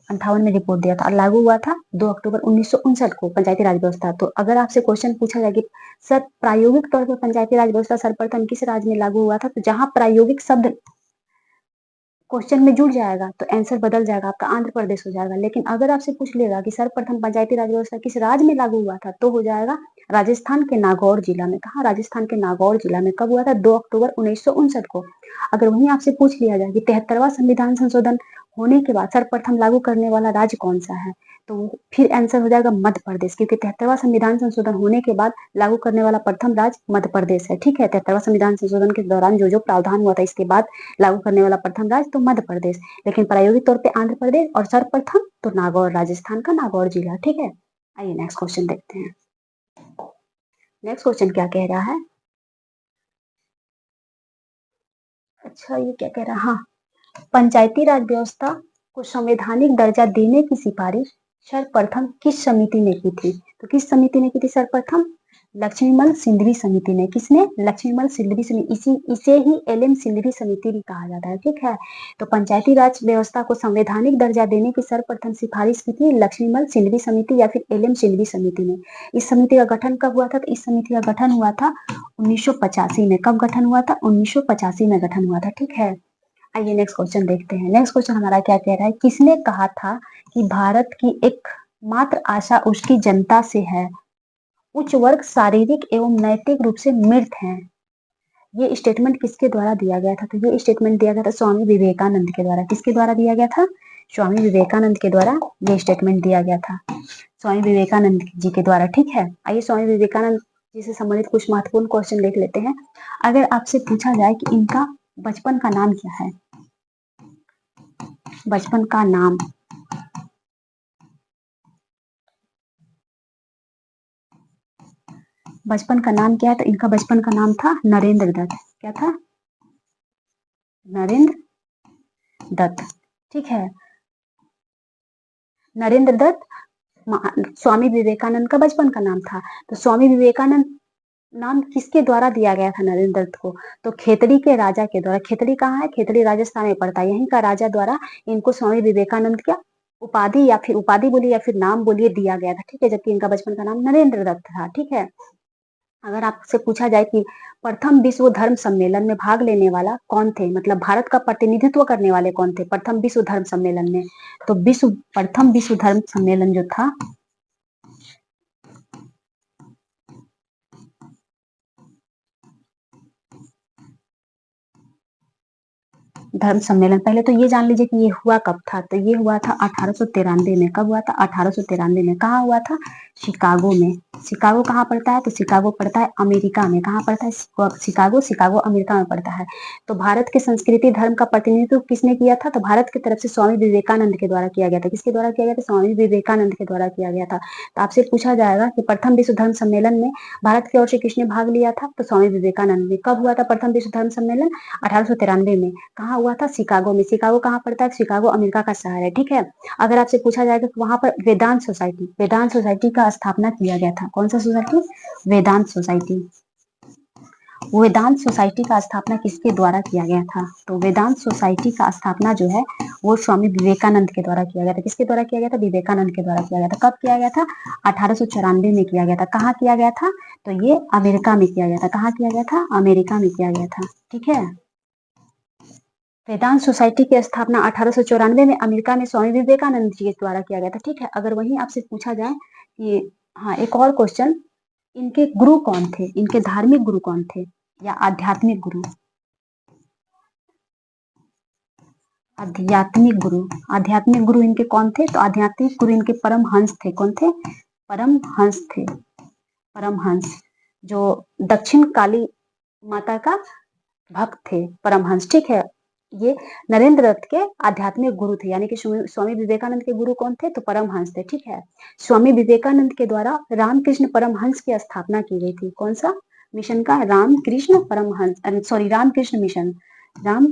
58 में रिपोर्ट दिया था और लागू हुआ था 2 अक्टूबर 1959 को पंचायती राज व्यवस्था। तो अगर आपसे क्वेश्चन पूछा जाए कि सर प्रायोगिक तौर पर पंचायती राज व्यवस्था सर्वप्रथम किस राज्य में लागू हुआ था, तो जहां प्रायोगिक शब्द क्वेश्चन में जुड़ जाएगा तो आंसर बदल जाएगा, आपका आंध्र प्रदेश हो जाएगा। लेकिन अगर आपसे पूछ लेगा कि सर्वप्रथम पंचायती राज व्यवस्था किस राज्य में लागू हुआ था, तो हो जाएगा राजस्थान के नागौर जिला में। कहा? राजस्थान के नागौर जिला में। कब हुआ था? 2 अक्टूबर 1959 को। अगर वहीं आपसे पूछ लिया जाए कि 73वां संविधान संशोधन होने के बाद सर्वप्रथम लागू करने वाला राज्य कौन सा है, तो फिर आंसर हो जाएगा मध्य प्रदेश, क्योंकि 73वां संविधान संशोधन होने के बाद लागू करने वाला प्रथम राज्य मध्य प्रदेश है। ठीक है, 73वां संविधान संशोधन के दौरान जो जो प्रावधान हुआ था इसके बाद लागू करने वाला प्रथम राज्य तो मध्य प्रदेश, लेकिन प्रायोगिक तौर पे आंध्र प्रदेश, और सर्वप्रथम तो नागौर, राजस्थान का नागौर जिला। ठीक है, आइए नेक्स्ट क्वेश्चन देखते हैं। नेक्स्ट क्वेश्चन क्या कह रहा है? अच्छा, ये क्या कह रहा है? हाँ, पंचायती राज व्यवस्था को संवैधानिक दर्जा देने की सिफारिश सर्वप्रथम किस समिति ने की थी? तो किस समिति ने की थी सर्वप्रथम? लक्ष्मीमल सिंधवी समिति ने। किसने? लक्ष्मीमल सिंधवी समिति। इसे ही एल.एम. सिंधवी समिति भी कहा जाता है। ठीक है, तो पंचायती राज व्यवस्था को संवैधानिक दर्जा देने की सर्वप्रथम सिफारिश की थी लक्ष्मीमल सिंधवी समिति या फिर एल.एम. सिंधवी समिति ने। इस समिति का गठन कब हुआ था? तो इस समिति का गठन हुआ था 1985 में। कब गठन हुआ था? 1985 में गठन हुआ था। ठीक है, आइए नेक्स्ट क्वेश्चन देखते हैं। नेक्स्ट क्वेश्चन हमारा क्या कह रहा है? किसने कहा था कि भारत की एक मात्र आशा उसकी जनता से है, उच्च वर्ग शारीरिक एवं नैतिक रूप से मृत हैं? ये स्टेटमेंट किसके द्वारा दिया गया था? तो ये स्टेटमेंट दिया गया था स्वामी विवेकानंद के द्वारा। किसके द्वारा दिया गया था? स्वामी विवेकानंद के द्वारा ये स्टेटमेंट दिया गया था, स्वामी विवेकानंद जी के द्वारा। ठीक है, आइए स्वामी विवेकानंद जी से संबंधित कुछ महत्वपूर्ण क्वेश्चन देख लेते हैं। अगर आपसे पूछा जाए कि इनका बचपन का नाम क्या है, बचपन का नाम, बचपन का नाम क्या है? तो इनका बचपन का नाम था नरेंद्र दत्त। क्या था? नरेंद्र दत्त। ठीक है, नरेंद्र दत्त स्वामी विवेकानंद का बचपन का नाम था। तो स्वामी विवेकानंद नाम किसके द्वारा दिया गया था नरेंद्र दत्त को? तो खेतड़ी के राजा के द्वारा। खेतड़ी कहाँ है? खेतड़ी राजस्थान में पड़ता है। यहीं का राजा द्वारा इनको स्वामी विवेकानंद क्या उपाधि, या फिर उपाधि बोलिए या फिर नाम बोलिए, दिया गया था। ठीक है, जबकि इनका बचपन का नाम नरेंद्र दत्त था। ठीक है, अगर आपसे पूछा जाए कि प्रथम विश्व धर्म सम्मेलन में भाग लेने वाला कौन थे, मतलब भारत का प्रतिनिधित्व करने वाले कौन थे प्रथम विश्व धर्म सम्मेलन में, तो प्रथम विश्व धर्म सम्मेलन जो था, धर्म सम्मेलन, पहले तो ये जान लीजिए कि ये हुआ कब था। तो ये हुआ था 1893 में। कब हुआ था? 1893 में। कहाँ हुआ था? शिकागो में। शिकागो कहाँ पड़ता है? तो शिकागो पड़ता है अमेरिका में। कहाँ पड़ता है? शिकागो, शिकागो अमेरिका में पड़ता है। तो भारत के संस्कृति धर्म का प्रतिनिधित्व किसने किया था? तो भारत की तरफ से स्वामी विवेकानंद के द्वारा किया गया था। किसके द्वारा किया गया था? स्वामी विवेकानंद के द्वारा किया गया था। तो आपसे पूछा जाएगा कि प्रथम विश्व धर्म सम्मेलन में भारत की ओर से किसने भाग लिया था? तो स्वामी विवेकानंद ने। कब हुआ था प्रथम विश्व धर्म सम्मेलन? 1893 में। कहाँ हुआ था? शिकागो में। शिकागो कहाँ पड़ता है? शिकागो अमेरिका का शहर है। ठीक है, अगर आपसे पूछा जाएगा कि वहां पर वेदांत सोसाइटी का स्थापना किया गया था। कौन सा सोसाइटी? वेदांत सोसाइटी। वेदांत सोसाइटी का स्थापना किसके द्वारा किया गया था? तो वेदांत सोसाइटी का स्थापना जो है वो स्वामी विवेकानंद के द्वारा किया गया था। किसके द्वारा किया गया था? विवेकानंद के द्वारा किया गया था। कब किया गया था? 1894 में किया गया था। कहाँ किया गया था? तो ये अमेरिका में किया गया था। कहाँ किया गया था? अमेरिका में किया गया था। ठीक है, वेदांत सोसाइटी की स्थापना 1894 में अमेरिका में स्वामी विवेकानंद जी के द्वारा किया गया था। ठीक है, अगर वहीं आपसे पूछा जाए कि हाँ, एक और क्वेश्चन, इनके गुरु कौन थे? इनके धार्मिक गुरु कौन थे या आध्यात्मिक गुरु? आध्यात्मिक गुरु इनके कौन थे? तो आध्यात्मिक गुरु इनके परमहंस थे। कौन थे? परमहंस थे। परमहंस जो दक्षिण काली माता का भक्त थे, परमहंस। ठीक है, ये नरेंद्र दत्त के आध्यात्मिक गुरु थे, यानी कि स्वामी विवेकानंद के गुरु कौन थे? तो परमहंस थे। ठीक है, स्वामी विवेकानंद के द्वारा रामकृष्ण परमहंस की स्थापना की गई थी। कौन सा मिशन का? Ramakrishna Paramhansa, sorry, Ramakrishna Mission. Ram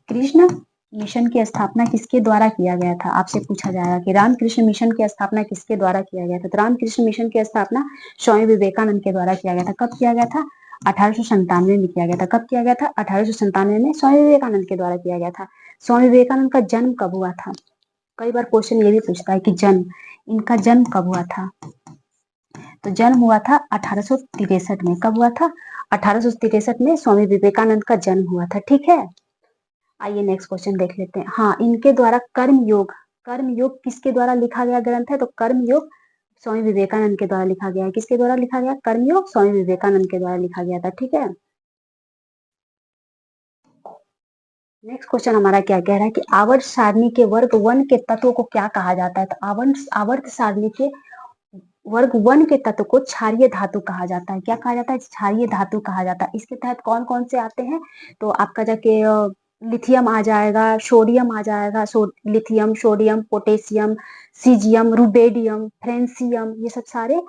Krishna Mission की स्थापना किसके द्वारा किया गया था? आपसे पूछा जाएगा कि रामकृष्ण मिशन की स्थापना किसके द्वारा किया गया था? तो रामकृष्ण मिशन की स्थापना स्वामी विवेकानंद के द्वारा किया गया था। कब किया गया था? 1897 में किया गया था। कब किया गया था? 1897 में स्वामी विवेकानंद के द्वारा किया गया था। स्वामी विवेकानंद का जन्म कब हुआ था? कई बार क्वेश्चन ये भी पूछता है कि इनका जन्म कब हुआ था? तो जन्म हुआ था 1863 में। कब हुआ था? 1863 में स्वामी विवेकानंद का जन्म हुआ था। ठीक है, आइए नेक्स्ट क्वेश्चन देख लेते हैं। हाँ, इनके द्वारा कर्म योग किसके द्वारा लिखा गया ग्रंथ है? तो कर्म योग स्वामी विवेकानंद के द्वारा लिखा गया है। किसके द्वारा लिखा गया? कर्मयोग स्वामी विवेकानंद के द्वारा लिखा गया था। ठीक है, नेक्स्ट क्वेश्चन हमारा क्या कह रहा है कि आवर्त सारणी के वर्ग 1 के तत्व को क्या कहा जाता है? तो आवर्त सारणी के वर्ग 1 के तत्व को क्षारीय धातु कहा जाता है। क्या कहा जाता है? क्षारीय धातु कहा जाता है। इसके तहत कौन कौन से आते हैं? तो आपका जाके लिथियम आ जाएगा, सोडियम आ जाएगा, lithium, sodium, potassium, caesium, rubidium, francium, ये सब सारे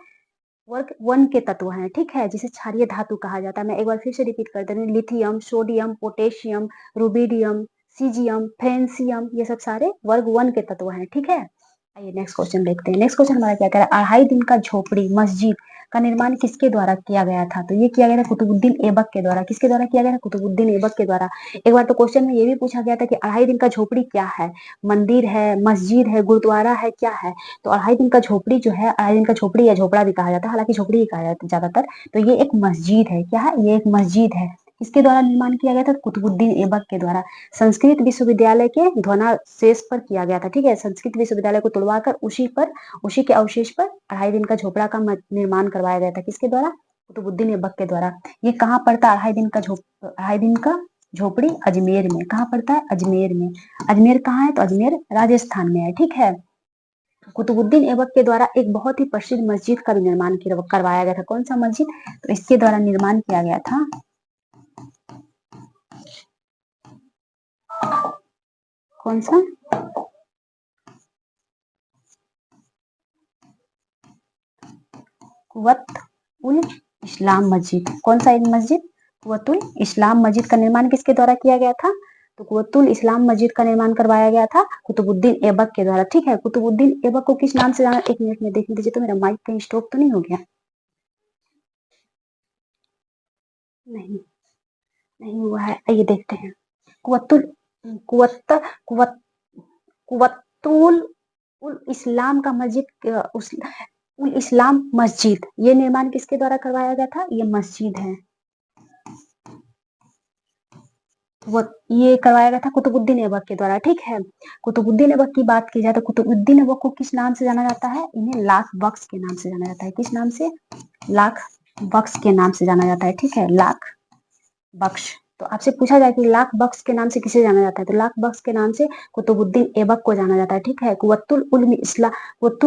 वर्ग 1 के तत्व हैं। ठीक है, जिसे क्षारीय धातु कहा जाता है। मैं एक बार फिर से रिपीट कर दे रही हूँ, lithium, sodium, potassium, rubidium, caesium, francium, ये सब सारे वर्ग 1 के तत्व हैं। ठीक है, आइए नेक्स्ट क्वेश्चन देखते हैं। नेक्स्ट क्वेश्चन हमारा क्या कह रहा है? 2.5 दिन का झोपड़ी मस्जिद का निर्माण किसके द्वारा किया गया था? तो ये किया गया था कुतुबुद्दीन ऐबक के द्वारा। किसके द्वारा किया गया था? कुतुबुद्दीन ऐबक के द्वारा। एक बार तो क्वेश्चन में ये भी पूछा गया था कि 2.5 दिन का झोपड़ी क्या है? मंदिर है, मस्जिद है, गुरुद्वारा है, क्या है? तो 2.5 दिन का झोपड़ी जो है, 2.5 दिन का झोपड़ी या झोपड़ा भी कहा जाता है, हालांकि झोपड़ी ही कहा जाता है ज्यादातर। तो ये एक मस्जिद है। क्या है? ये एक मस्जिद है। किसके द्वारा निर्माण किया गया था? कुतुबुद्दीन ऐबक के द्वारा। संस्कृत विश्वविद्यालय के ध्वनाशेष पर किया गया था। ठीक है, संस्कृत विश्वविद्यालय को तुड़वाकर उसी के अवशेष पर 2.5 दिन का झोपड़ा का निर्माण करवाया गया था। किसके द्वारा? कुतुबुद्दीन ऐबक के द्वारा। ये कहाँ पड़ता है? 2.5 दिन का झोपड़ी अजमेर में। कहाँ पड़ता है? अजमेर में। अजमेर कहाँ है? तो अजमेर राजस्थान में है। ठीक है, कुतुबुद्दीन ऐबक के द्वारा एक बहुत ही प्रसिद्ध मस्जिद का भी निर्माण करवाया गया था। कौन सा मस्जिद? तो इसके द्वारा निर्माण किया गया था, कौन सा? कुवत उल इस्लाम मस्जिद। कौन सा मस्जिद? कुवतुल इस्लाम मस्जिद का निर्माण किसके द्वारा किया गया था? तो कुवतुल इस्लाम मस्जिद का निर्माण करवाया गया था कुतुबुद्दीन ऐबक के द्वारा। ठीक है, कुतुबुद्दीन ऐबक को किस नाम से जाना? एक मिनट में देखने दीजिए तो मेरा माइक कहीं स्ट्रोक तो नहीं हो गया? नहीं, नहीं हुआ है। आइए देखते हैं। कुवतुल कुवत कुवत कुवतुल उल इस्लाम का मस्जिद, उल इस्लाम मस्जिद, ये निर्माण किसके द्वारा करवाया गया था? ये मस्जिद है, वो ये करवाया गया था कुतुबुद्दीन ऐबक के द्वारा। ठीक है, कुतुबुद्दीन ऐबक की बात की जाए तो कुतुबुद्दीन ऐबक को किस नाम से जाना जाता है? इन्हें लाख बख्श के नाम से जाना जाता है। किस नाम से? लाख बख्श के नाम से जाना जाता है। ठीक है, लाख बख्श। तो आपसे पूछा जाए कि लाख बख्श के नाम से किसे जाना जाता है? तो लाख बख्श के नाम से कुतुबुद्दीन ऐबक को जाना जाता है। ठीक है, कुवत्तुल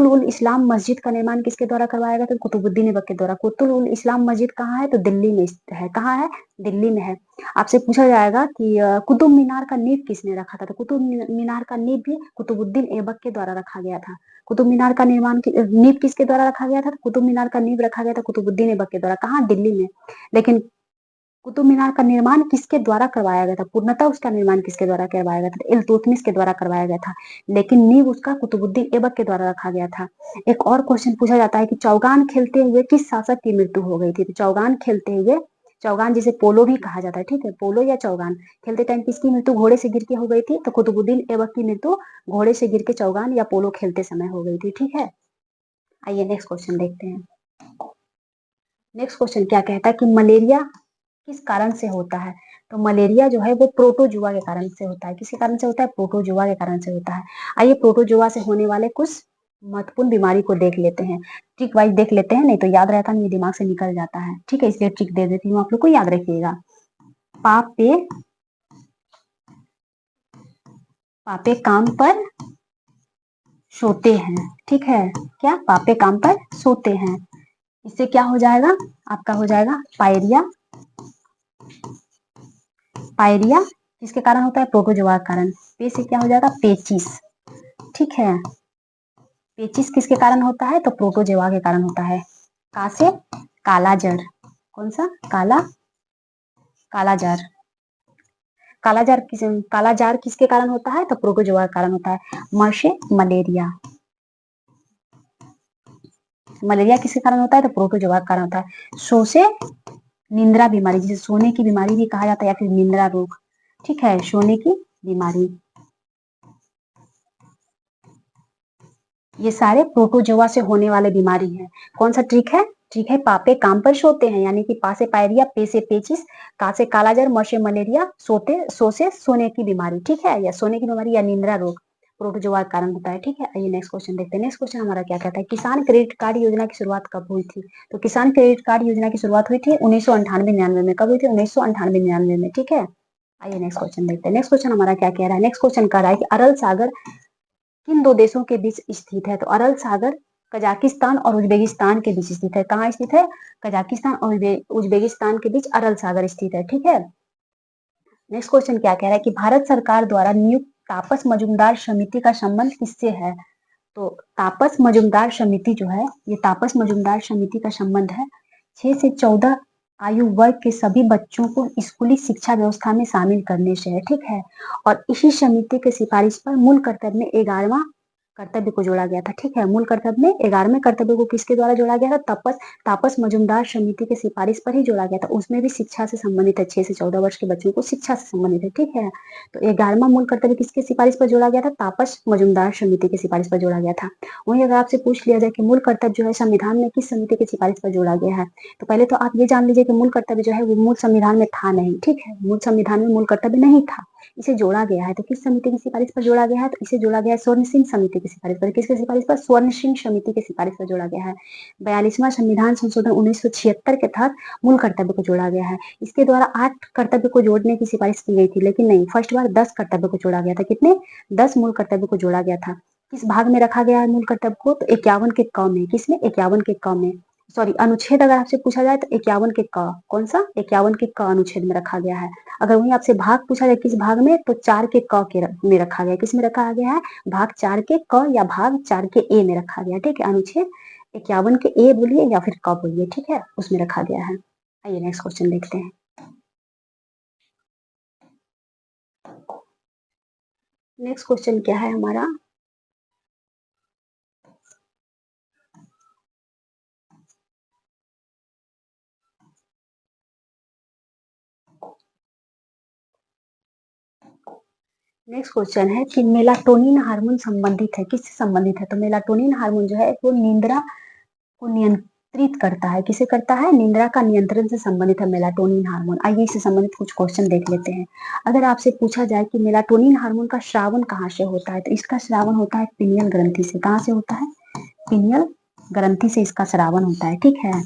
उल इस्लाम मस्जिद का निर्माण किसके द्वारा करवाया गया था? कुतुबुद्दीन ऐबक के द्वारा। कुवत्तुल उल इस्लाम मस्जिद कहाँ है? तो दिल्ली में है। कहाँ है? दिल्ली में है। आपसे पूछा जाएगा कि कुतुब मीनार का नींव किसने रखा था? तो कुतुब मीनार का नींव भी कुतुबुद्दीन ऐबक के द्वारा रखा गया था। कुतुब मीनार का नींव किसके द्वारा रखा गया था? कुतुब मीनार का नींव रखा गया था कुतुबुद्दीन ऐबक के द्वारा। कहाँ? दिल्ली में। लेकिन कुतुब मीनार का निर्माण किसके द्वारा करवाया गया था? पूर्णतः उसका निर्माण किसके द्वारा करवाया गया था? इल्तुतमिश के द्वारा करवाया गया था, लेकिन नींव उसका कुतुबुद्दीन ऐबक के द्वारा रखा गया था। एक और क्वेश्चन पूछा जाता है कि चौगान खेलते हुए किस शासक की मृत्यु हो गई थी? तो चौगान खेलते हुए, चौगान जिसे पोलो भी कहा जाता है, ठीक है, पोलो या चौगान खेलते टाइम किसकी मृत्यु घोड़े से गिर के हो गई थी? तो कुतुबुद्दीन ऐबक की मृत्यु घोड़े से गिर के चौगान या पोलो खेलते समय हो गई थी। ठीक है, आइए नेक्स्ट क्वेश्चन देखते हैं। नेक्स्ट क्वेश्चन क्या कहता है कि मलेरिया किस कारण से होता है? तो मलेरिया जो है वो प्रोटोजुआ के कारण से होता है। किसके कारण से होता है? प्रोटोजुआ के कारण से होता है। आइए प्रोटोजुआ से होने वाले कुछ महत्वपूर्ण बीमारी को देख लेते हैं, ट्रिक वाइज देख लेते हैं, नहीं तो याद रहता नहीं, दिमाग से निकल जाता है। ठीक है, इसलिए ट्रिक दे देती हूँ, आप लोग को याद रखिएगा। पापे पापे काम पर सोते हैं। ठीक है, क्या? पापे काम पर सोते हैं। इससे क्या हो जाएगा? आपका हो जाएगा पायरिया। पायरिया किसके कारण होता है? प्रोटोजोआ के कारण। पे से क्या हो जाएगा? पेचिस। ठीक है, पेचिस किसके कारण होता है? तो प्रोटोजोआ के कारण होता है। का से काला जर। कौन सा? काला जार। काला जार किसके कारण होता है? तो प्रोटोजोआ के कारण होता है। म से मलेरिया। मलेरिया किसके कारण होता है? तो प्रोटोजोआ के कारण होता है। सो से निंद्रा बीमारी, जिसे सोने की बीमारी भी कहा जाता है या फिर निंद्रा रोग। ठीक है, सोने की बीमारी, ये सारे प्रोटोजोआ से होने वाले बीमारी हैं। कौन सा ट्रिक है? ठीक है, पापे काम पर सोते हैं, यानी कि पा से पायरिया, पे से पेचिस, का से कालाजार, म से मलेरिया, सो से सोने की बीमारी। ठीक है, या सोने की बीमारी या निंद्रा रोग प्रोटोजोआ के कारण होता है, ठीक है। आइए नेक्स्ट क्वेश्चन देखते हैं। नेक्स्ट क्वेश्चन हमारा क्या कहता है, किसान क्रेडिट कार्ड योजना की शुरुआत कब हुई थी? तो किसान क्रेडिट कार्ड योजना की शुरुआत हुई थी 1998-99 में। कब हुई थी? 1998-99 में, ठीक है। आइए नेक्स्ट क्वेश्चन देखते हैं। नेक्स्ट क्वेश्चन हमारा क्या कह रहा है, नेक्स्ट क्वेश्चन कह रहा है कि अरल सागर किन दो देशों के बीच स्थित है? तो अरल सागर कजाकिस्तान और उज्बेकिस्तान के बीच स्थित है। कहाँ स्थित है? कजाकिस्तान और उज्बेकिस्तान के बीच अरल सागर स्थित है, ठीक है। नेक्स्ट क्वेश्चन क्या कह रहा है कि भारत सरकार द्वारा नियुक्त तापस मजुमदार समिति का संबंध किससे है? तो तापस मजुमदार समिति जो है, ये तापस मजुमदार समिति का संबंध है 6 से 14 आयु वर्ग के सभी बच्चों को स्कूली शिक्षा व्यवस्था में शामिल करने से है, ठीक है। और इसी समिति के सिफारिश पर मूल कर्तव्य में 11वां कर्तव्य को जोड़ा गया था, ठीक है। मूल कर्तव्य में 11वें कर्तव्य को किसके द्वारा जोड़ा गया था? तापस मजुमदार समिति के सिफारिश पर ही जोड़ा गया था। उसमें भी शिक्षा से संबंधित है, 6 से 14 वर्ष के बच्चों को शिक्षा से संबंधित है, ठीक है। तो 11वां मूल कर्तव्य किसके सिफारिश पर जोड़ा गया था? तापस मजुमदार समिति के सिफारिश पर जोड़ा गया था। वहीं अगर आपसे पूछ लिया जाए कि मूल कर्तव्य जो है संविधान में किस समिति की सिफारिश पर जोड़ा गया है, तो पहले तो आप ये जान लीजिए कि मूल कर्तव्य जो है वो मूल संविधान में था नहीं, ठीक है। मूल संविधान में मूल कर्तव्य नहीं था, इसे जोड़ा गया है। तो किस समिति की सिफारिश पर जोड़ा गया है? तो इसे जोड़ा गया है स्वर्ण सिंह समिति की सिफारिश पर। किसके सिफारिश पर? स्वर्ण सिंह समिति की सिफारिश पर जोड़ा गया है। 42वां संविधान संशोधन 1976 के तहत मूल कर्तव्य को जोड़ा गया है। इसके द्वारा 8 कर्तव्य को जोड़ने की सिफारिश की गई थी, लेकिन नहीं, फर्स्ट बार 10 कर्तव्य को जोड़ा गया था। कितने? 10 मूल कर्तव्य को जोड़ा गया था। किस भाग में रखा गया है मूल कर्तव्य को? तो 51 के क में। किसमें? 51 के क में। सॉरी, अनुच्छेद अगर आपसे पूछा जाए तो 51 के क। कौन सा? 51 के क अनुच्छेद में रखा गया है। अगर वहीं आपसे भाग पूछा जाए किस भाग में, तो 4 के क के में रखा गया। किस में रखा गया है? भाग 4 के क या भाग 4 के ए में रखा गया, ठीक है। अनुच्छेद 51 के ए बोलिए या फिर क बोलिए, ठीक है, उसमें रखा गया है। आइए नेक्स्ट क्वेश्चन देखते हैं। नेक्स्ट क्वेश्चन क्या है हमारा, नेक्स्ट क्वेश्चन है कि मेलाटोनिन हार्मोन संबंधित है, किससे संबंधित है? तो मेलाटोनिन हार्मोन जो है वो निंद्रा को नियंत्रित करता है। किसे करता है? निंद्रा का नियंत्रण से संबंधित है मेलाटोनिन हार्मोन। आइए इससे संबंधित कुछ क्वेश्चन देख लेते हैं। अगर आपसे पूछा जाए कि मेलाटोनिन हार्मोन का स्रावन कहाँ से होता है, तो इसका स्रावन होता है पिनियल ग्रंथि से। कहाँ से होता है? पिनियल ग्रंथि से इसका स्रावन होता है, ठीक है।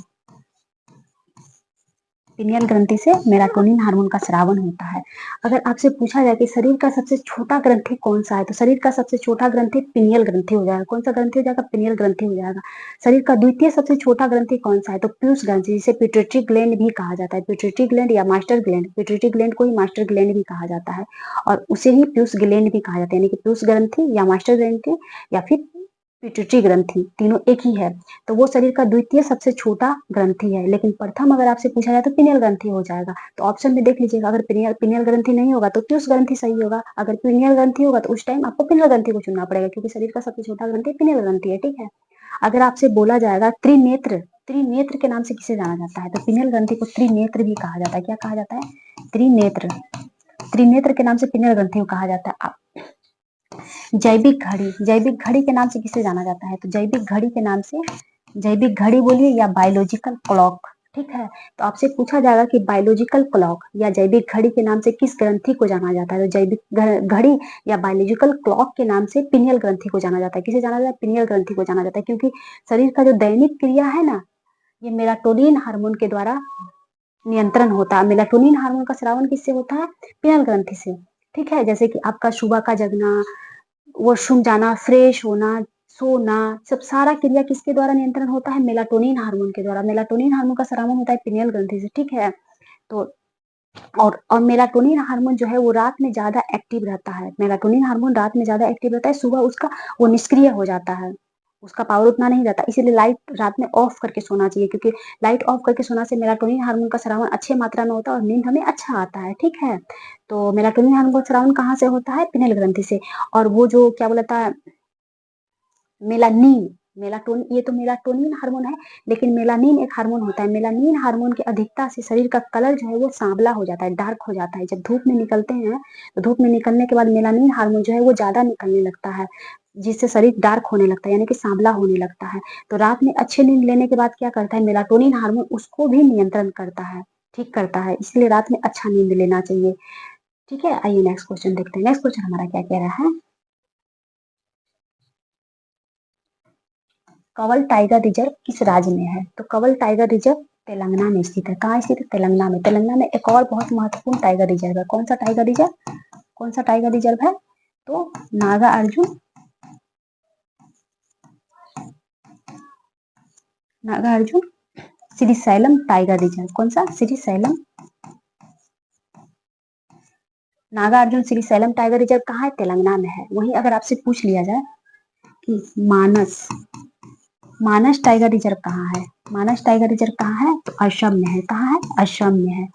पिनियल ग्रंथि से मेलाटोनिन हार्मोन का स्रावन होता है। अगर आपसे पूछा जाए कि शरीर का सबसे छोटा ग्रंथि कौन सा है, तो शरीर का सबसे छोटा ग्रंथि पिनियल ग्रंथि हो जाएगा। कौन सा ग्रंथि हो जाएगा? पिनियल ग्रंथि हो जाएगा। शरीर का द्वितीय सबसे छोटा ग्रंथि कौन सा है? तो पीयूष ग्रंथि, जिसे पिट्यूटरी ग्लैंड भी कहा जाता है। पिट्यूटरी ग्लैंड या मास्टर ग्लैंड, पिट्यूटरी ग्लैंड को ही मास्टर ग्लैंड भी कहा जाता है और उसे ही पीयूष ग्लैंड भी कहा जाता है, यानी कि पीयूष ग्रंथि या मास्टर ग्रंथि या फिर पिट्यूटरी ग्रंथि, तीनों एक ही है। तो वो शरीर का द्वितीय सबसे छोटा ग्रंथि है, लेकिन प्रथम अगर आपसे पूछा जाए तो पिनियल ग्रंथि हो जाएगा। तो ऑप्शन में देख लीजिएगा, अगर पिनियल ग्रंथि नहीं होगा तो पीयूष ग्रंथि सही होगा, अगर पिनियल ग्रंथि होगा तो उस टाइम आपको पिनियल ग्रंथि को चुनना पड़ेगा, क्योंकि शरीर का सबसे छोटा ग्रंथि पिनियल ग्रंथि है, ठीक है। अगर आपसे बोला जाएगा त्रिनेत्र, त्रिनेत्र के नाम से किसे जाना जाता है, तो पिनियल ग्रंथि को त्रिनेत्र भी कहा जाता है। क्या कहा जाता है? त्रिनेत्र। त्रिनेत्र के नाम से पिनियल ग्रंथि को कहा जाता है। जैविक घड़ी, जैविक घड़ी के नाम से किसे जाना जाता है? तो जैविक घड़ी के नाम से, जैविक घड़ी बोलिए या बायोलॉजिकल क्लॉक, ठीक है। तो आपसे पूछा जाएगा कि बायोलॉजिकल क्लॉक या जैविक घड़ी के नाम से किस ग्रंथि को जाना जाता है? तो जैविक घड़ी या बायोलॉजिकल क्लॉक के नाम से पिनियल ग्रंथि को जाना जाता है। किसे जाना जाता है? पिनियल ग्रंथि को जाना जाता है, क्योंकि शरीर का जो दैनिक क्रिया है ना, ये मेलाटोनिन हार्मोन के द्वारा नियंत्रण होता है। मेलाटोनिन हार्मोन का स्रावन किससे होता है? पिनियल ग्रंथि से, ठीक है। जैसे कि आपका सुबह का जगना, वॉशरूम जाना, फ्रेश होना, सोना, सब सारा क्रिया किसके द्वारा नियंत्रण होता है? मेलाटोनिन हार्मोन के द्वारा। मेलाटोनिन हार्मोन का स्रावन होता है पिनियल ग्रंथि से, ठीक है। तो और मेलाटोनिन हार्मोन जो है वो रात में ज्यादा एक्टिव रहता है। मेलाटोनिन हार्मोन रात में ज्यादा एक्टिव रहता है, सुबह उसका वो निष्क्रिय हो जाता है, उसका पावर उतना नहीं रहता। इसीलिए लाइट रात में ऑफ करके सोना चाहिए, क्योंकि लाइट ऑफ करके सोना से मेलाटोनिन हार्मोन का स्रावन अच्छे मात्रा में होता है और नींद हमें अच्छा आता है, ठीक है। तो मेलाटोनिन हार्मोन का स्रावन कहाँ से होता है? पिनियल ग्रंथि से। और वो जो क्या बोलता है, मेलानिन, मेलाटोनिन, ये तो मेलाटोनिन हार्मोन है, लेकिन मेलानिन एक हार्मोन होता है। मेलानिन हार्मोन की अधिकता से शरीर का कलर जो है वो सांवला हो जाता है, डार्क हो जाता है। जब धूप में निकलते हैं तो धूप में निकलने के बाद मेलानिन हार्मोन जो है वो ज्यादा निकलने लगता है, जिससे शरीर डार्क होने लगता है, यानी कि सांवला होने लगता है। तो रात में अच्छे नींद लेने के बाद क्या करता है? मेलाटोनिन हार्मोन उसको भी नियंत्रण करता है, ठीक करता है। इसलिए रात में अच्छा नींद लेना चाहिए, ठीक है। आइए नेक्स्ट क्वेश्चन देखते हैं। नेक्स्ट क्वेश्चन हमारा क्या कह रहा है, कंवल टाइगर रिजर्व किस राज्य में है? तो कंवल टाइगर रिजर्व तेलंगाना में स्थित है। कहाँ स्थित है? तेलंगाना में। तेलंगाना में एक और बहुत महत्वपूर्ण टाइगर रिजर्व है। कौन सा टाइगर रिजर्व? कौन सा टाइगर रिजर्व है? तो नागार्जुन श्रीशैलम टाइगर रिजर्व। कौन सा? श्रीशैलम नागार्जुन श्रीशैलम टाइगर रिजर्व कहाँ है? तेलंगाना में है। वहीं अगर आपसे पूछ लिया जाए कि मानस टाइगर रिजर्व कहाँ है? मानस टाइगर रिजर्व कहाँ है? तो असम में है। कहाँ है? असम में है।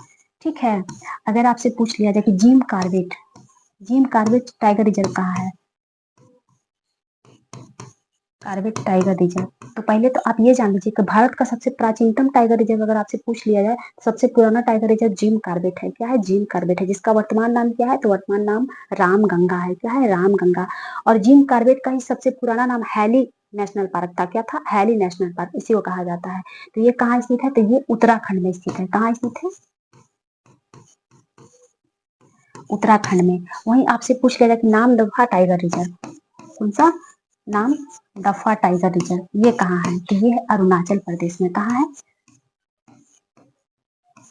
ठीक है। अगर आपसे पूछ लिया जाए कि जिम कार्बेट टाइगर रिजर्व कहाँ है? Corbett Tiger Reserve. तो पहले तो आप ये जान लीजिए कि भारत का सबसे प्राचीनतम टाइगर रिजर्व अगर आपसे पूछ लिया जाए, सबसे पुराना टाइगर रिजर्व जिम कार्बेट है। क्या है? जिम कार्बेट है, जिसका वर्तमान नाम क्या है? तो वर्तमान नाम रामगंगा है। क्या है? रामगंगा। और जिम कार्बेट का ही सबसे पुराना नाम हैली नेशनल पार्क था। क्या था? हैली नेशनल पार्क, इसी को कहा जाता है। तो ये कहाँ स्थित है? तो ये उत्तराखंड में स्थित है। कहाँ स्थित है? उत्तराखंड में। वहीं आपसे पूछ लिया जाए कि नाम दफा टाइगर रिजर्व, कौन सा? नाम दफा टाइगर रिजर्व ये कहाँ है? तो ये है अरुणाचल प्रदेश में। कहाँ है?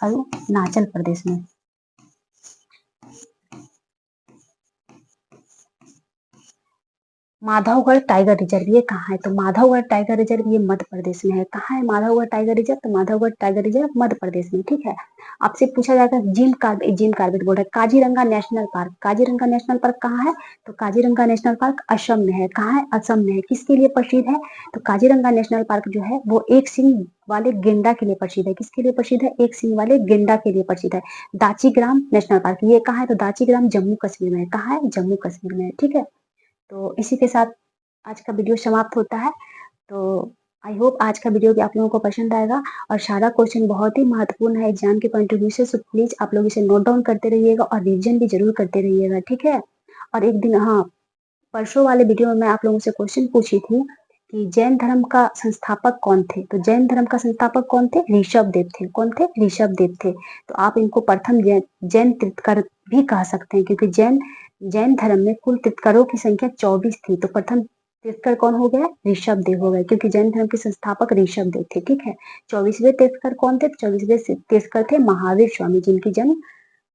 अरुणाचल प्रदेश में। माधवगढ़ टाइगर रिजर्व ये कहाँ है? तो माधवगढ़ टाइगर रिजर्व ये मध्य प्रदेश में है। कहाँ है माधवगढ़ टाइगर रिजर्व? तो माधवगढ़ टाइगर रिजर्व मध्य प्रदेश में। ठीक है। आपसे पूछा जाएगा जिम कार्बेट बोल रहे Kaziranga national park. Kaziranga national park कहाँ है? तो काजीरंगा नेशनल पार्क असम में है। कहाँ है? असम में है। किसके लिए प्रसिद्ध है? तो काजीरंगा नेशनल पार्क जो है वो एक सिंह वाले गेंडा के लिए प्रसिद्ध है। किसके लिए प्रसिद्ध है? एक सिंह वाले गेंडा के लिए प्रसिद्ध है। दाचीग्राम नेशनल पार्क ये कहाँ है? तो दाचीग्राम जम्मू कश्मीर में है। कहाँ है? जम्मू कश्मीर में है। ठीक है। तो इसी के साथ आज का वीडियो समाप्त होता है। तो आई होप आज का वीडियो भी आप लोगों को पसंद आएगा। और सारा क्वेश्चन बहुत ही महत्वपूर्ण है एग्जाम के पॉइंट ऑफ व्यू से, सो प्लीज आप लोग इसे नोट डाउन करते रहिएगा और रिविजन भी जरूर करते रहिएगा। ठीक है। और एक दिन, हाँ, परसों वाले वीडियो में मैं आप लोगों से क्वेश्चन पूछी थी कि जैन धर्म का संस्थापक कौन थे? तो जैन धर्म का संस्थापक कौन थे? ऋषभ देव थे। कौन थे? ऋषभ देव थे। तो आप इनको प्रथम जैन तीर्थकर भी कह सकते हैं, क्योंकि जैन जैन धर्म में कुल तीर्थकरों की संख्या 24 थी। तो प्रथम तीर्थकर कौन हो गया? ऋषभ देव हो गए, क्योंकि जैन धर्म के संस्थापक ऋषभ देव थे। ठीक है। 24वें तीर्थकर कौन थे? 24वें तीर्थकर थे महावीर स्वामी, जिनकी जन्म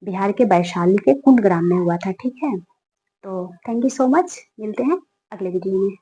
बिहार के वैशाली के कुंड ग्राम में हुआ था। ठीक है। तो थैंक यू सो मच। मिलते हैं अगले वीडियो में।